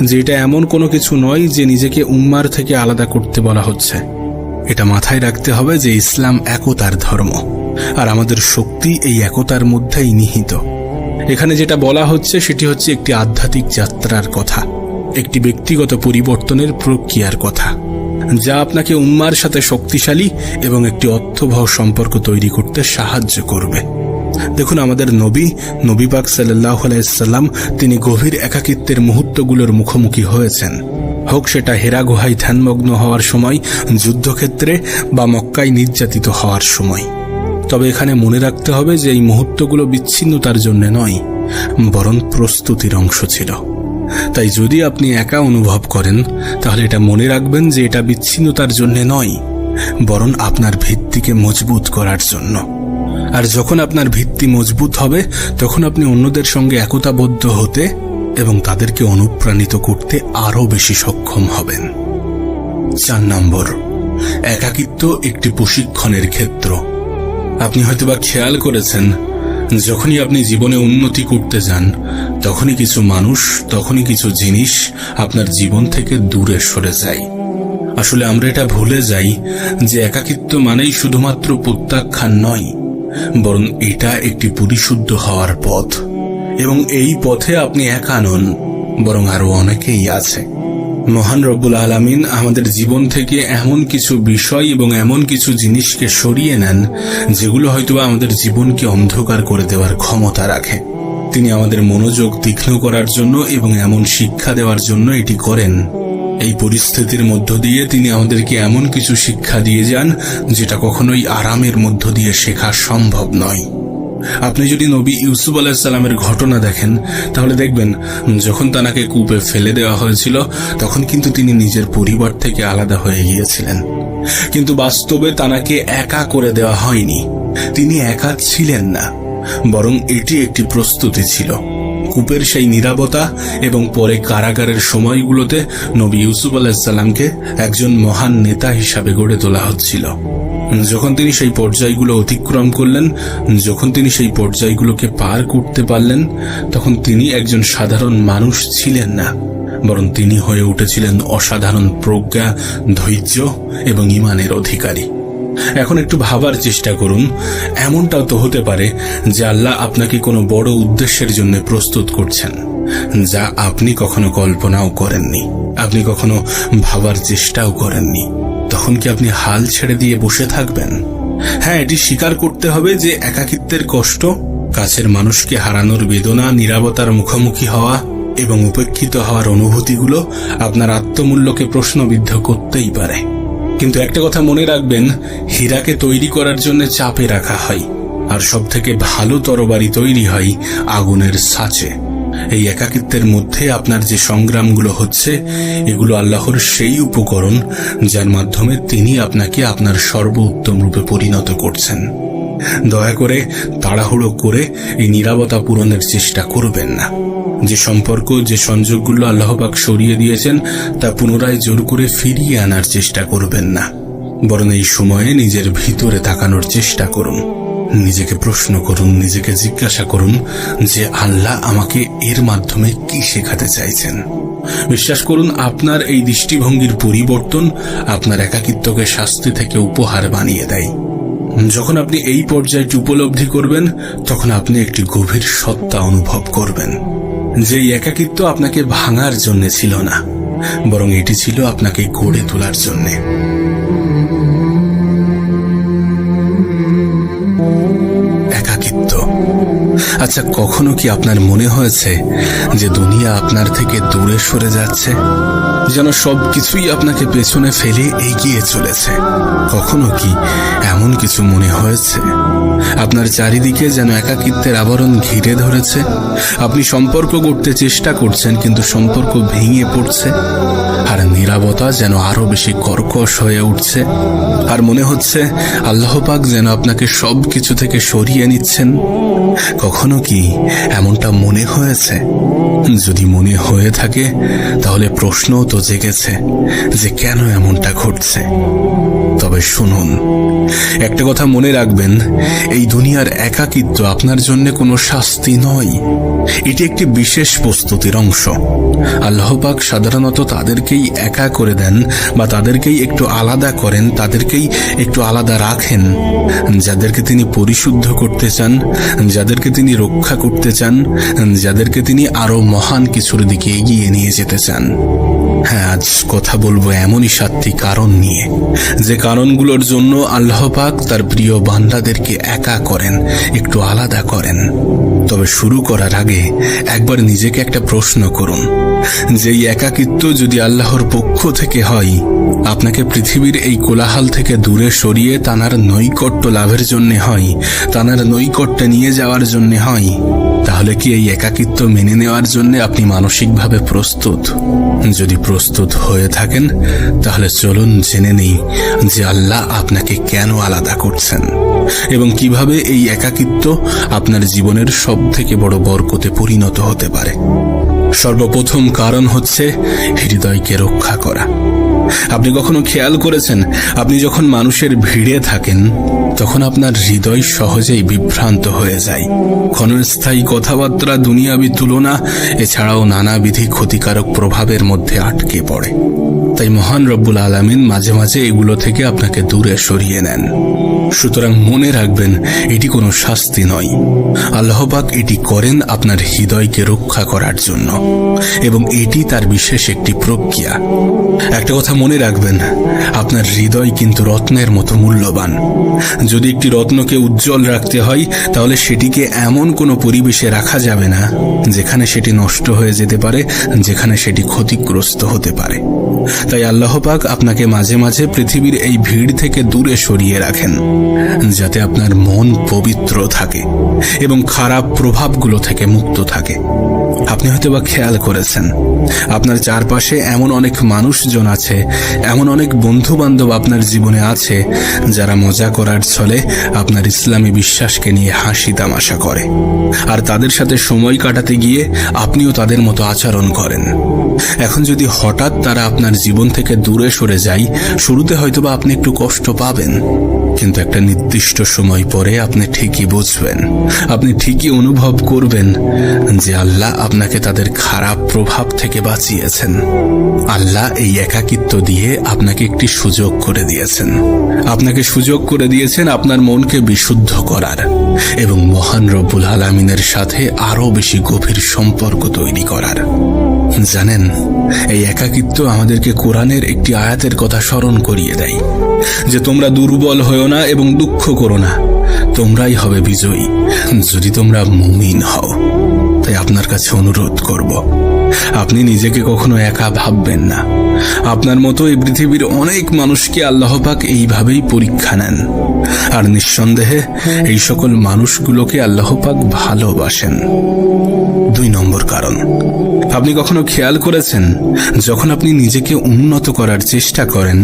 যে এটা এমন কোনো কিছু নয় যে নিজেকে উম্মার থেকে আলাদা করতে বলা হচ্ছে। এটা মাথায় রাখতে হবে যে ইসলাম একতার ধর্ম, আর আমাদের শক্তি এই একতার মধ্যেই নিহিত। এখানে যেটা বলা হচ্ছে সেটি হচ্ছে একটি আধ্যাত্মিক যাত্রার কথা, একটি ব্যক্তিগত পরিবর্তনের প্রক্রিয়ার কথা, যা আপনাকে উম্মার সাথে শক্তিশালী এবং একটি অর্থবহ সম্পর্ক তৈরি করতে সাহায্য করবে। দেখুন, আমাদের নবী পাক সাল্লাল্লাহু আলাইহি সাল্লাম তিনি গভীর একাকিত্বের মুহূর্তগুলোর মুখোমুখি হয়েছেন, হোক সেটা হেরা গুহায় ধ্যানমগ্ন হওয়ার সময়, যুদ্ধক্ষেত্রে বা মক্কায় নির্যাতিত হওয়ার সময়। তবে এখানে মনে রাখতে হবে যে এই মুহূর্তগুলো বিচ্ছিন্নতার জন্য নয়, বরং প্রস্তুতির অংশ ছিল। তাই যদি আপনি একা অনুভব করেন, তাহলে এটা মনে রাখবেন যে এটা বিচ্ছিন্নতার জন্য নয়, বরং আপনার ভিত্তিকে মজবুত করার জন্য। আর যখন আপনার ভিত্তি মজবুত হবে, তখন আপনি অন্যদের সঙ্গে একতাবদ্ধ হতে এবং তাদেরকে অনুপ্রাণিত করতে আরো বেশি সক্ষম হবেন। 4 নম্বর, একাকিত্ব একটি প্রশিক্ষণের ক্ষেত্র। আপনি হয়তোবা খেয়াল করেছেন, যখনই আপনি জীবনে উন্নতি করতে যান, তখনই কিছু মানুষ, তখনই কিছু জিনিস আপনার জীবন থেকে দূরে সরে যায়। আসলে আমরা এটা ভুলে যাই যে একাকিত্ব মানেই শুধুমাত্র প্রত্যাখ্যান নয়, বরং এটা একটি পরিশুদ্ধ হওয়ার পথ। এবং এই পথে আপনি একা নন, বরং আরো অনেকেই আছে। মহান রব্বুল আলামিন আমাদের জীবন থেকে এমন কিছু বিষয় এবং এমন কিছু জিনিসকে সরিয়ে নেন, যেগুলো হয়তোবা আমাদের জীবনকে অন্ধকার করে দেওয়ার ক্ষমতা রাখে। তিনি আমাদের মনোযোগ তীক্ষ্ণ করার জন্য এবং এমন শিক্ষা দেওয়ার জন্য এটি করেন। এই পরিস্থিতির মধ্য দিয়ে তিনি আমাদেরকে এমন কিছু শিক্ষা দিয়ে যান, যেটা কখনোই আরামের মধ্য দিয়ে শেখা সম্ভব নয়। আপনি যদি নবী ইউসুফ আলাইহিস সালামের ঘটনা দেখেন, তাহলে দেখবেন যখন তাকে কূপে ফেলে দেওয়া হয়েছিল, তখন কিন্তু তিনি নিজের পরিবার থেকে আলাদা হয়ে গিয়েছিলেন। কিন্তু বাস্তবে তাকে একা করে দেওয়া হয়নি, তিনি একা ছিলেন না, বরং এটি একটি প্রস্তুতি ছিল। কূপের সেই নীরবতা এবং পরে কারাগারের সময়গুলোতে নবী ইউসুফ আলাইহিস সালামকে একজন মহান নেতা হিসাবে গড়ে তোলা হচ্ছিল। যখন তিনি সেই পর্যায়গুলো অতিক্রম করলেন, যখন তিনি সেই পর্যায়গুলোকে পার করতে পারলেন, তখন তিনি একজন সাধারণ মানুষ ছিলেন না, বরং তিনি হয়ে উঠেছিলেন অসাধারণ প্রজ্ঞা, ধৈর্য এবং ঈমানের অধিকারী। এখন একটু ভাবার চেষ্টা করুন, এমনটাও তো হতে পারে যে আল্লাহ আপনাকে কোনো বড় উদ্দেশ্যের জন্য প্রস্তুত করছেন, যা আপনি কখনো কল্পনাও করেননি, আপনি কখনো ভাবার চেষ্টাও করেননি। তখন কি আপনি হাল ছেড়ে দিয়ে বসে থাকবেন? হ্যাঁ, এটি স্বীকার করতে হবে যে একাকিত্বের কষ্ট, কাছের মানুষকে হারানোর বেদনা, নীরবতার মুখোমুখি হওয়া এবং উপেক্ষিত হওয়ার অনুভূতিগুলো আপনার আত্মমূল্যকে প্রশ্নবিদ্ধ করতেই পারে। কিন্তু একটা কথা মনে রাখবেন, হীরাকে তৈরি করার জন্য চাপে রাখা হয়, আর সবথেকে ভালো তরবারি তৈরি হয় আগুনের ছাঁচে। এই একাকিত্বের মধ্যে আপনার যে সংগ্রামগুলো হচ্ছে, এগুলো আল্লাহর সেই উপকরণ যার মাধ্যমে তিনি আপনাকে আপনার সর্বোত্তম রূপে পরিণত করছেন। দয়া করে তাড়াহুড়ো করে এই নীরবতা পূরণের চেষ্টা করবেন না। যে সম্পর্ক, যে সংযোগগুলো আল্লাহ পাক সরিয়ে দিয়েছেন, তা পুনরায় জোর করে ফিরিয়ে আনার চেষ্টা করবেন না, বরং এই সময়ে নিজের ভিতরে তাকানোর চেষ্টা করুন। নিজেকে প্রশ্ন করুন, নিজেকে জিজ্ঞাসা করুন যে আল্লাহ আমাকে এর মাধ্যমে কি শেখাতে চাইছেন। বিশ্বাস করুন, আপনার এই দৃষ্টিভঙ্গির পরিবর্তন আপনার একাকিত্বকে শাস্তি থেকে উপহার বানিয়ে দেয়। যখন আপনি এই পর্যায়টি উপলব্ধি করবেন, তখন আপনি একটি গভীর সত্তা অনুভব করবেন, যে একাকিত্ব আপনাকে ভাঙার জন্য ছিল না, বরং এটি ছিল আপনাকে গড়ে তোলার জন্য। একাকিত্ব। আচ্ছা, কখনো কি আপনার মনে হয়েছে যে দুনিয়া আপনার থেকে দূরে সরে যাচ্ছে? যেন সবকিছুই আপনাকে পেছনে ফেলে এগিয়ে চলেছে। কখনো কি এমন কিছু মনে হয়েছে আপনার চারিদিকে যেন একাকিত্বের আবরণ ঘিরে ধরেছে? আপনি সম্পর্ক করতে চেষ্টা করছেন, কিন্তু সম্পর্ক ভেঙে পড়ছে, আর নীরবতা যেন আরো বেশি কর্কশ হয়ে উঠছে, আর মনে হচ্ছে আল্লাহ পাক যেন আপনাকে সবকিছু থেকে সরিয়ে নিচ্ছেন। কখনো কি এমনটা মনে হয়েছে? যদি মনে হয়ে থাকে তাহলে প্রশ্নও তো জেগেছে যে কেন এমনটা ঘটছে। তবে শুনুন, একটা কথা মনে রাখবেন, এই দুনিয়ার একাকিত্ব আপনার জন্য কোনো শাস্তি নয়, এটি একটি বিশেষ প্রস্তুতির অংশ। আল্লাহ পাক সাধারণত তাদেরকেই একা করে দেন বা তাদেরকেই একটু আলাদা করেন, তাদেরকেই একটু আলাদা রাখেন যাদেরকে তিনি পরিশুদ্ধ করতে চান, যাদেরকে তিনি রক্ষা করতে চান, যাদেরকে তিনি আরো মহান কিছুর দিকে এগিয়ে নিয়ে যেতে চান। হ্যাঁ, আজ কথা বলবো এমনই 7টি কারণ নিয়ে, যে কারণগুলোর জন্য আল্লাহ পাক তার প্রিয় বান্দাদেরকে একা করেন, একটু আলাদা করেন। তবে শুরু করার আগে একবার নিজেকে একটা প্রশ্ন করুন, যে এই একাকিত্ব যদি আল্লাহর পক্ষ থেকে হয়, আপনাকে পৃথিবীর এই কোলাহল থেকে দূরে সরিয়ে তানার নৈকট্য লাভের জন্য হয়, তানার নৈকট্যে নিয়ে যাওয়ার জন্য হয়, তাহলে কি এই একাকিত্ব মেনে নেওয়ার জন্য আপনি মানসিকভাবে প্রস্তুত? যদি প্রস্তুত হয়ে থাকেন তাহলে চলুন জেনে নেই যে আল্লাহ আপনাকে কেন আলাদা করছেন এবং কিভাবে এই একাকিত্ব আপনার জীবনের সবথেকে বড় বরকতে পরিণত হতে পারে। সর্বপ্রথম কারণ হচ্ছে হৃদয়কে রক্ষা করা। আপনি কখনো খেয়াল করেছেন, আপনি যখন মানুষের ভিড়ে থাকেন তখন আপনার হৃদয় সহজেই বিভ্রান্ত হয়ে যায়। ক্ষণস্থায়ী কথাবার্তা, দুনিয়াবী তুলনা, এছাড়াও নানাবিধি ক্ষতিকারক প্রভাবের মধ্যে আটকে পড়ে। তাই মহান রব্বুল আলামিন মাঝে মাঝে এগুলো থেকে আপনাকে দূরে সরিয়ে নেন। সুতরাং মনে রাখবেন, এটি কোনো শাস্তি নয়। আল্লাহ পাক এটি করেন আপনার হৃদয়কে রক্ষা করার জন্য, এবং এটি তার বিশেষ একটি প্রক্রিয়া। একটা কথা মনে রাখবেন, আপনার হৃদয় কিন্তু রত্নের মতো মূল্যবান। যদি একটি রত্নকে উজ্জ্বল রাখতে হয় তাহলে সেটিকে এমন কোনো পরিবেশে রাখা যাবে না যেখানে সেটি নষ্ট হয়ে যেতে পারে, যেখানে সেটি ক্ষতিগ্রস্ত হতে পারে। তাই আল্লাহ পাক আপনাকে মাঝে মাঝে পৃথিবীর এই ভিড় থেকে দূরে সরিয়ে রাখেন, যাতে আপনার মন পবিত্র থাকে এবং খারাপ প্রভাবগুলো থেকে মুক্ত থাকে। আপনি হয়তোবা খেয়াল করেছেন, আপনার চারপাশে এমন অনেক মানুষজন আছে, এমন অনেক বন্ধু বান্ধব আপনার জীবনে আছে যারা মজা করার ছলে আপনার ইসলামী বিশ্বাসকে নিয়ে হাসি তামাশা করে, আর তাদের সাথে সময় কাটাতে গিয়ে আপনিও তাদের মতো আচরণ করেন। এখন যদি হঠাৎ তারা আপনার জীবন থেকে দূরে সরে যায়, শুরুতে হয়তোবা আপনি একটু কষ্ট পাবেন, কিন্তু একটা নির্দিষ্ট সময় পরে আপনি ঠিকই বুঝবেন, আপনি ঠিকই অনুভব করবেন যে আল্লাহ আপনাকে তাদের খারাপ প্রভাব থেকে বাঁচিয়েছেন। আল্লাহ এই একাকিত্ব দিয়ে আপনাকে একটি সুযোগ করে দিয়েছেন, আপনাকে সুযোগ করে দিয়েছেন আপনার মনকে বিশুদ্ধ করার এবং মহান রব্বুল আলামিনের সাথে আরো বেশি গভীর সম্পর্ক তৈরি করার। জানেন, এই একাকিত্ব আমাদেরকে কোরআনের একটি আয়াতের কথা স্মরণ করিয়ে দেয়, যে তোমরা দুর্বল হও না এবং দুঃখ করো না, তোমরাই হবে বিজয়ী যদি তোমরা মুমিন হও। তাই আপনার কাছে অনুরোধ করব, আপনি নিজেকে কখনো একা ভাববেন না। আপনার মতো এই পৃথিবীর অনেক মানুষকে আল্লাহ পাক এইভাবেই পরীক্ষা নেন, আর নিঃসন্দেহে এই সকল মানুষগুলোকে আল্লাহ পাক ভালোবাসেন। 2 নম্বর কারণ, আপনি কখনো খেয়াল করেছেন, যখন আপনি নিজেকে উন্নত করার চেষ্টা করেন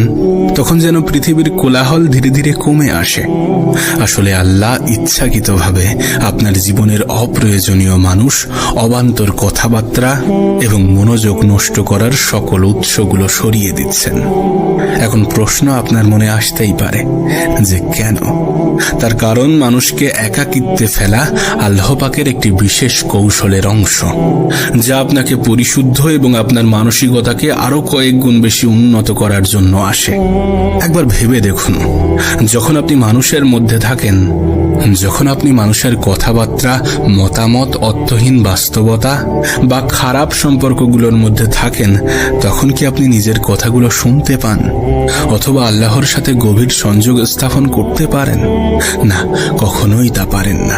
তখন যেন পৃথিবীর কোলাহল ধীরে ধীরে কমে আসে। আসলে আল্লাহ ইচ্ছাকৃতভাবে আপনার জীবনের অপ্রয়োজনীয় মানুষ, অবান্তর কথাবার্তা এবং মনোযোগ নষ্ট করার সকল উৎসগুলো সরিয়ে দিচ্ছেন। এখন প্রশ্ন আপনার মনে আসতেই পারে যে কেন? তার কারণ, মানুষকে একাকিত্বে ফেলা আল্লাহ পাকের একটি বিশেষ কৌশলের অংশ, যা আপনাকে পরিশুদ্ধ এবং আপনার মানসিকতাকে আরো কয়েক গুণ বেশি উন্নত করার জন্য আসে। একবার ভেবে দেখুন, যখন আপনি মানুষের মধ্যে থাকেন, যখন আপনি মানুষের কথাবার্তা, মতামত, অর্থহীন বাস্তবতা বা খারাপ সম্পর্কগুলোর মধ্যে থাকেন, তখন কি আপনি নিজের কথাগুলো শুনতে পান অথবা আল্লাহর সাথে গভীর সংযোগ স্থাপন করতে পারেন? না, কখনোই তা পারেন না।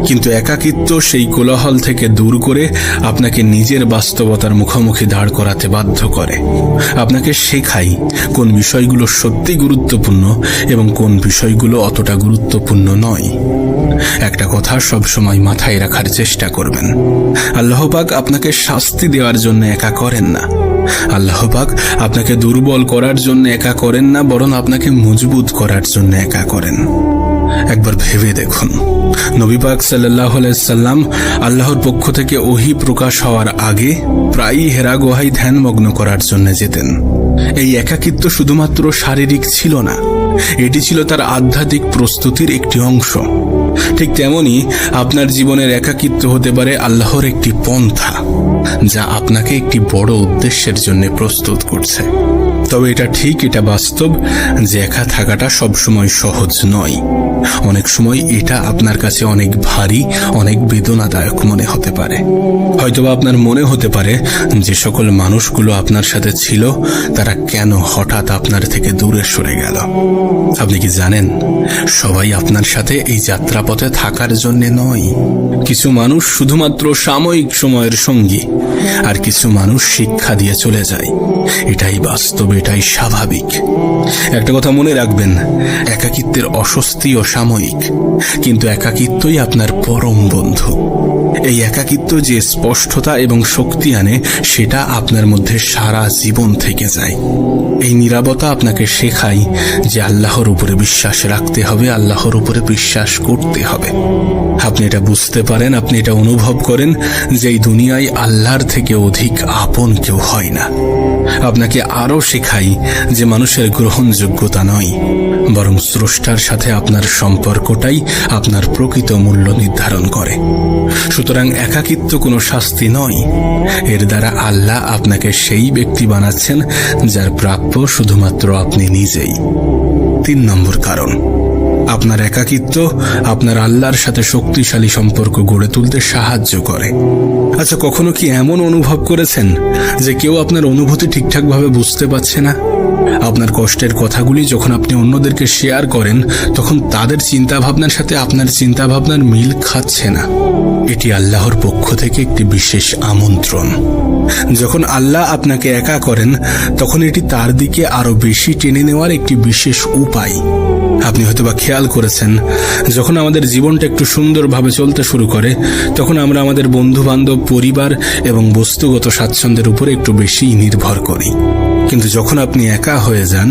কিন্তু একাকিত্ব সেই কোলাহল থেকে দূর করে আপনাকে নিজের বাস্তবতার মুখোমুখি দাঁড় করাতে বাধ্য করে। আপনাকে শেখায় কোন বিষয়গুলো সত্যি গুরুত্বপূর্ণ এবং কোন বিষয়গুলো অতটা গুরুত্বপূর্ণ নয়। একটা কথা সবসময় মাথায় রাখার চেষ্টা করবেন, আল্লাহ পাক আপনাকে শাস্তি দেওয়ার জন্য একা করেন না। আল্লাহ পাক আপনাকে দুর্বল করার জন্য একা করেন না, বরং আপনাকে মজবুত করার জন্য একা করেন। একবার ভেবে দেখুন, নবী পাক সাল্লাল্লাহু আলাইহি সাল্লাম আল্লাহর পক্ষ থেকে ওহী প্রকাশ হওয়ার আগে প্রায়ই হেরা গুহায় ধ্যানমগ্ন করার জন্য যেতেন। এই একাকিত্ব শুধুমাত্র শারীরিক ছিল না, এটি ছিল তার আধ্যাত্মিক প্রস্তুতির একটি অংশ। ঠিক তেমনি আপনার জীবনের একাকিত্ব হতে পারে আল্লাহর একটি পন্থা, যা আপনাকে একটি বড় উদ্দেশ্যের জন্য প্রস্তুত করছে। তবে এটা ঠিক, এটা বাস্তব যে একা থাকাটা সবসময় সহজ নয়। অনেক সময় এটা আপনার কাছে অনেক ভারী, অনেক বেদনাদায়ক মনে হতে পারে। হয়তোবা আপনার মনে হতে পারে যে সকল মানুষগুলো আপনার সাথে ছিল তারা কেন হঠাৎ আপনার থেকে দূরে সরে গেল। আপনি কি জানেন, সবাই আপনার সাথে এই যাত্রাপথে থাকার জন্য নয়। কিছু মানুষ শুধুমাত্র সাময়িক সময়ের সঙ্গী, আর কিছু মানুষ শিক্ষা দিয়ে চলে যায়। এটাই বাস্তব, এটাই স্বাভাবিক। একটা কথা মনে রাখবেন, একাকিত্বের অস্বস্তিও সাময়িক, কিন্তু একাকিত্বই আপনার পরম বন্ধু। এই একাকিত্ব যে স্পষ্টতা এবং শক্তি আনে, সেটা আপনার মধ্যে সারা জীবন থেকে যায়। এই নীরবতা আপনাকে শেখায় যে আল্লাহর উপরে বিশ্বাস রাখতে হবে, আল্লাহর উপরে বিশ্বাস করতে হবে। আপনি এটা বুঝতে পারেন, আপনি এটা অনুভব করেন যে এই দুনিয়ায় আল্লাহর থেকে অধিক আপন কেউ হয় না। আপনাকে আরো শেখায় যে মানুষের গ্রহণযোগ্যতা নয়, বরং স্রষ্টার সাথে আপনার সম্পর্কটাই আপনার প্রকৃত মূল্য নির্ধারণ করে। সুতরাং একাকিত্ব কোনো শাস্তি নয়, এর দ্বারা আল্লাহ আপনাকে সেই ব্যক্তি বানাচ্ছেন যার প্রাপ্য শুধুমাত্র আপনি নিজেই। 3 নম্বর কারণ, আপনার একাকিত্ব আপনার আল্লাহর সাথে শক্তিশালী সম্পর্ক গড়ে তুলতে সাহায্য করে। আচ্ছা, কখনো কি এমন অনুভব করেছেন যে কেউ আপনার অনুভূতি ঠিকঠাকভাবে বুঝতে পারছে না? আপনার কষ্টের কথাগুলি যখন আপনি অন্যদেরকে শেয়ার করেন, তখন তাদের চিন্তাভাবনার সাথে আপনার চিন্তাভাবনার মিল খাচ্ছে না। এটি আল্লাহর পক্ষ থেকে একটি বিশেষ আমন্ত্রণ। যখন আল্লাহ আপনাকে একা করেন, তখন এটি তার দিকে আরো বেশি টেনে নেওয়ার একটি বিশেষ উপায়। আপনি হয়তোবা খেয়াল করেছেন, যখন আমাদের জীবনটা একটু সুন্দরভাবে চলতে শুরু করে, তখন আমরা আমাদের বন্ধু বান্ধব, পরিবার এবং বস্তুগত স্বাচ্ছন্দ্যের উপরে একটু বেশি নির্ভর করি। কিন্তু যখন আপনি একা হয়ে যান,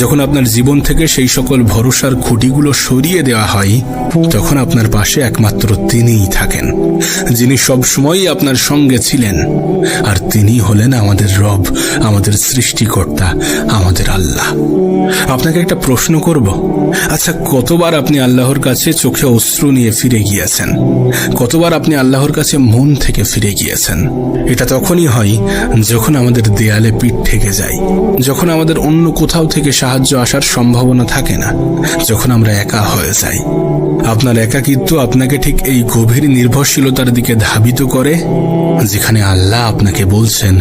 যখন আপনার জীবন থেকে সেই সকল ভরসার খুঁটিগুলো সরিয়ে দেওয়া হয়, তখন আপনার পাশে একমাত্র তিনিই থাকেন, যিনি সবসময়ই আপনার সঙ্গে ছিলেন। আর তিনি হলেন আমাদের রব, আমাদের সৃষ্টিকর্তা, আমাদের আল্লাহ। আপনাকে একটা প্রশ্ন করব, আচ্ছা, কতবার আপনি আল্লাহর কাছে চোখে অশ্রু নিয়ে ফিরে গিয়েছেন? কতবার আপনি আল্লাহর কাছে মন থেকে ফিরে গিয়েছেন? এটা তখনই হয় যখন আমাদের দেয়ালে পিঠ ঠেকে যায়, যখন আমাদের অন্য কোথাও থেকে সাহায্য আসার সম্ভাবনা থাকে না, যখন আমরা একা হয়ে যাই। আপনার একাকিত্ব আপনাকে ঠিক এই গভীর নির্ভরশীলতার দিকে ধাবিত করে, যেখানে আল্লাহ আপনাকে বলছেন,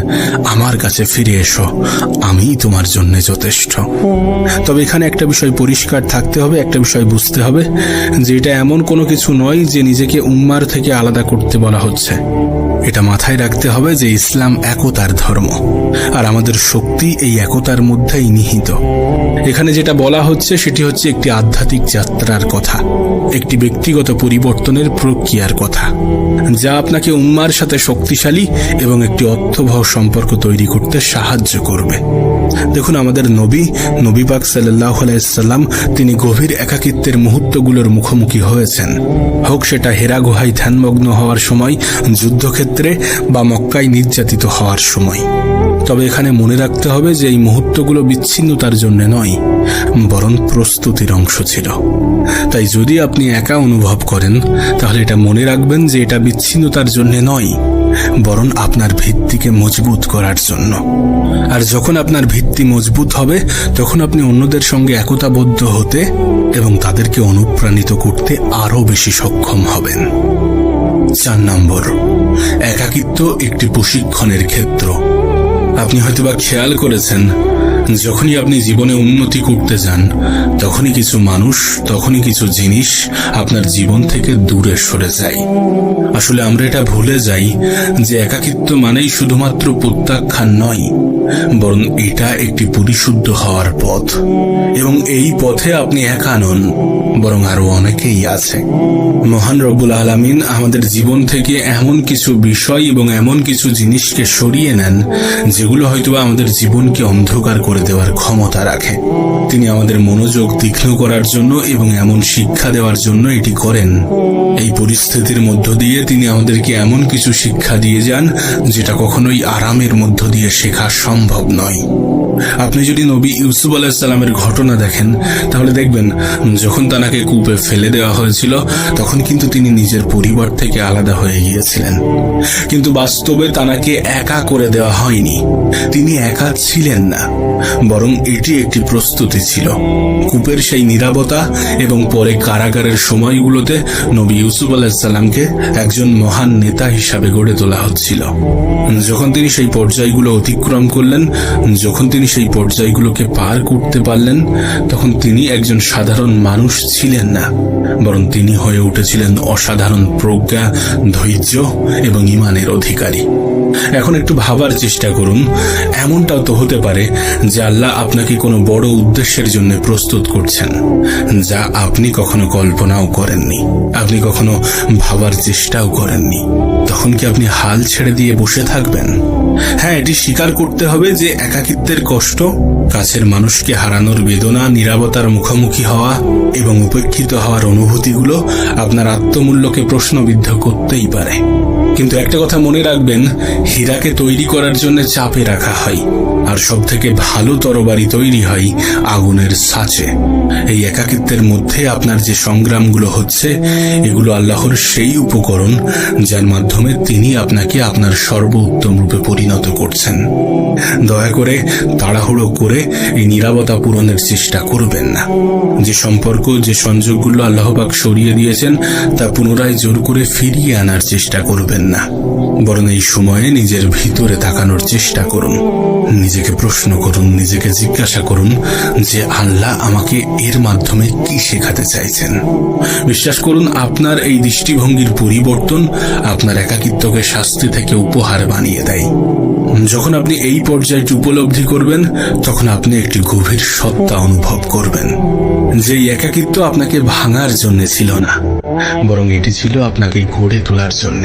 আমার কাছে ফিরে এসো, আমিই তোমার জন্য যথেষ্ট। তবে এখানে একটা বিষয় পরিষ্কার থাকতে হবে, একটা বিষয় বুঝতে হবে যে এটা এমন কোনো কিছু নয় যে নিজেকে উম্মার থেকে আলাদা করতে বলা হচ্ছে। এটা মাথায় রাখতে হবে যে ইসলাম একতার ধর্ম, আর আমাদের শক্তি এই একতার মধ্যেই নিহিত। এখানে যেটা বলা হচ্ছে সেটি হচ্ছে একটি আধ্যাত্মিক যাত্রার কথা, একটি ব্যক্তিগত পরিবর্তনের প্রক্রিয়ার কথা, যা আপনাকে উম্মার সাথে শক্তিশালী এবং একটি অর্থবহ সম্পর্ক তৈরি করতে সাহায্য করবে। দেখুন, আমাদের নবী পাক সাল্লাল্লাহু আলাইহি সাল্লাম তিনি গভীর একাকিত্বের মুহূর্তগুলোর মুখোমুখি হয়েছেন, হোক সেটা হেরা গুহায় ধ্যানমগ্ন হওয়ার সময়, যুদ্ধক্ষেত্রে বা মক্কায় নির্যাতিত হওয়ার সময়। তবে এখানে মনে রাখতে হবে যে এই মুহূর্তগুলো বিচ্ছিন্নতার জন্য নয়, বরং প্রস্তুতির অংশ ছিল। তাই যদি আপনি একা অনুভব করেন, তাহলে এটা মনে রাখবেন যে এটা বিচ্ছিন্নতার জন্য নয়, বরং আপনার ভিত্তিকে মজবুত করার জন্য। আর যখন আপনার ভিত্তি মজবুত হবে, তখন আপনি অন্যদের সঙ্গে একতাবদ্ধ হতে এবং তাদেরকে অনুপ্রাণিত করতে আরো বেশি সক্ষম হবেন। 4 নম্বর, একাকিত্ব একটি প্রশিক্ষণের ক্ষেত্র। আপনি হয়তোবা খেয়াল করেছেন, যখনই আপনি জীবনে উন্নতি করতে যান, তখনই কিছু মানুষ, তখনই কিছু জিনিস আপনার জীবন থেকে দূরে সরে যায়। আসলে আমরা এটা ভুলে যাই যে একাকিত্ব মানেই শুধুমাত্র প্রত্যাখ্যান নয়, বরং এটা একটি পরিশুদ্ধ হওয়ার পথ। এবং এই পথে আপনি একা নন, বরং আরো অনেকেই আছে। মহান রব্বুল আলামিন আমাদের জীবন থেকে এমন কিছু বিষয় এবং এমন কিছু জিনিসকে সরিয়ে নেন, যেগুলো হয়তো আমাদের জীবনকে অন্ধকার করে দেওয়ার ক্ষমতা রাখে। তিনি আমাদের মনোযোগ তীক্ষ্ণ করার জন্য এবং এমন শিক্ষা দেওয়ার জন্য এটি করেন। এই পরিস্থিতির মধ্য দিয়ে তিনি আমাদেরকে এমন কিছু শিক্ষা দিয়ে যান, যেটা কখনোই আরামের মধ্য দিয়ে শেখা সম্ভব নয়। আপনি যদি নবী ইউসুফ আলাইহিস সালামের ঘটনা দেখেন, তাহলে দেখবেন যখন তাকে কূপে ফেলে দেওয়া হয়েছিল, তখন কিন্তু তিনি নিজের পরিবার থেকে আলাদা হয়ে গিয়েছিলেন। কিন্তু বাস্তবে তাকে একা করে দেওয়া হয়নি। তিনি একা ছিলেন না, বরং এটি একটি প্রস্তুতি ছিল। কূপের সেই নীরবতা এবং পরে কারাগারের সময়গুলোতে নবী ইউসুফ আলাইহিস সালামকে একজন মহান নেতা হিসাবে গড়ে তোলা হচ্ছিল। যখন তিনি সেই পর্যায়গুলো অতিক্রম করলেন, যখন তিনি সেই পর্যায়গুলোকে পার করতে পারলেন, তখন তিনি একজন সাধারণ মানুষ ছিলেন না, বরং তিনি হয়ে উঠেছিলেন অসাধারণ প্রজ্ঞা, ধৈর্য এবং ঈমানের অধিকারী। এখন একটু ভাবার চেষ্টা করুন, এমনটাও তো হতে পারে যে আল্লাহ আপনাকে কোনো বড় উদ্দেশ্যের জন্য প্রস্তুত করছেন, যা আপনি কখনো কল্পনাও করেননি, আপনি কখনো ভাবার চেষ্টাও করেননি। তখন কি আপনি হাল ছেড়ে দিয়ে বসে থাকবেন? হ্যাঁ, এটি স্বীকার করতে হবে যে একাকিত্বের কষ্ট, কাছের মানুষকে হারানোর বেদনা, নীরবতার মুখোমুখি হওয়া এবং উপেক্ষিত হওয়ার অনুভূতিগুলো আপনার আত্মমূল্যকে প্রশ্নবিদ্ধ করতেই পারে। কিন্তু একটা কথা মনে রাখবেন, হীরাকে তৈরি করার জন্য চাপে রাখা হয়, আর সব থেকে ভালো তরবারি তৈরি হয় আগুনের ছাঁচে। এই একাকিত্বের মধ্যে আপনার যে সংগ্রামগুলো হচ্ছে, এগুলো আল্লাহর সেই উপকরণ যার মাধ্যমে তিনি আপনাকে আপনার সর্বোত্তম রূপে পরিণত করছেন। দয়া করে তাড়াহুড়ো করে এই নীরবতা পূরণের চেষ্টা করবেন না। যে সম্পর্ক, যে সংযোগগুলো আল্লাহ পাক সরিয়ে দিয়েছেন, তা পুনরায় জোর করে ফিরিয়ে আনার চেষ্টা করবেন না, বরং এই সময়ে নিজের ভিতরে তাকানোর চেষ্টা করুন। নিজেকে প্রশ্ন করুন, নিজেকে জিজ্ঞাসা করুন যে আল্লাহ আমাকে এর মাধ্যমে কি শেখাতে চাইছেন। বিশ্বাস করুন, আপনার এই দৃষ্টিভঙ্গির পরিবর্তন আপনার একাকিত্বকে শাস্তি থেকে উপহার বানিয়ে দেয়। যখন আপনি এই পর্যায়টি উপলব্ধি করবেন, তখন আপনি একটি গভীর সত্তা অনুভব করবেন, যে একাকিত্ব আপনাকে ভাঙার জন্য ছিল না, বরং এটি ছিল আপনাকে গড়ে তোলার জন্য।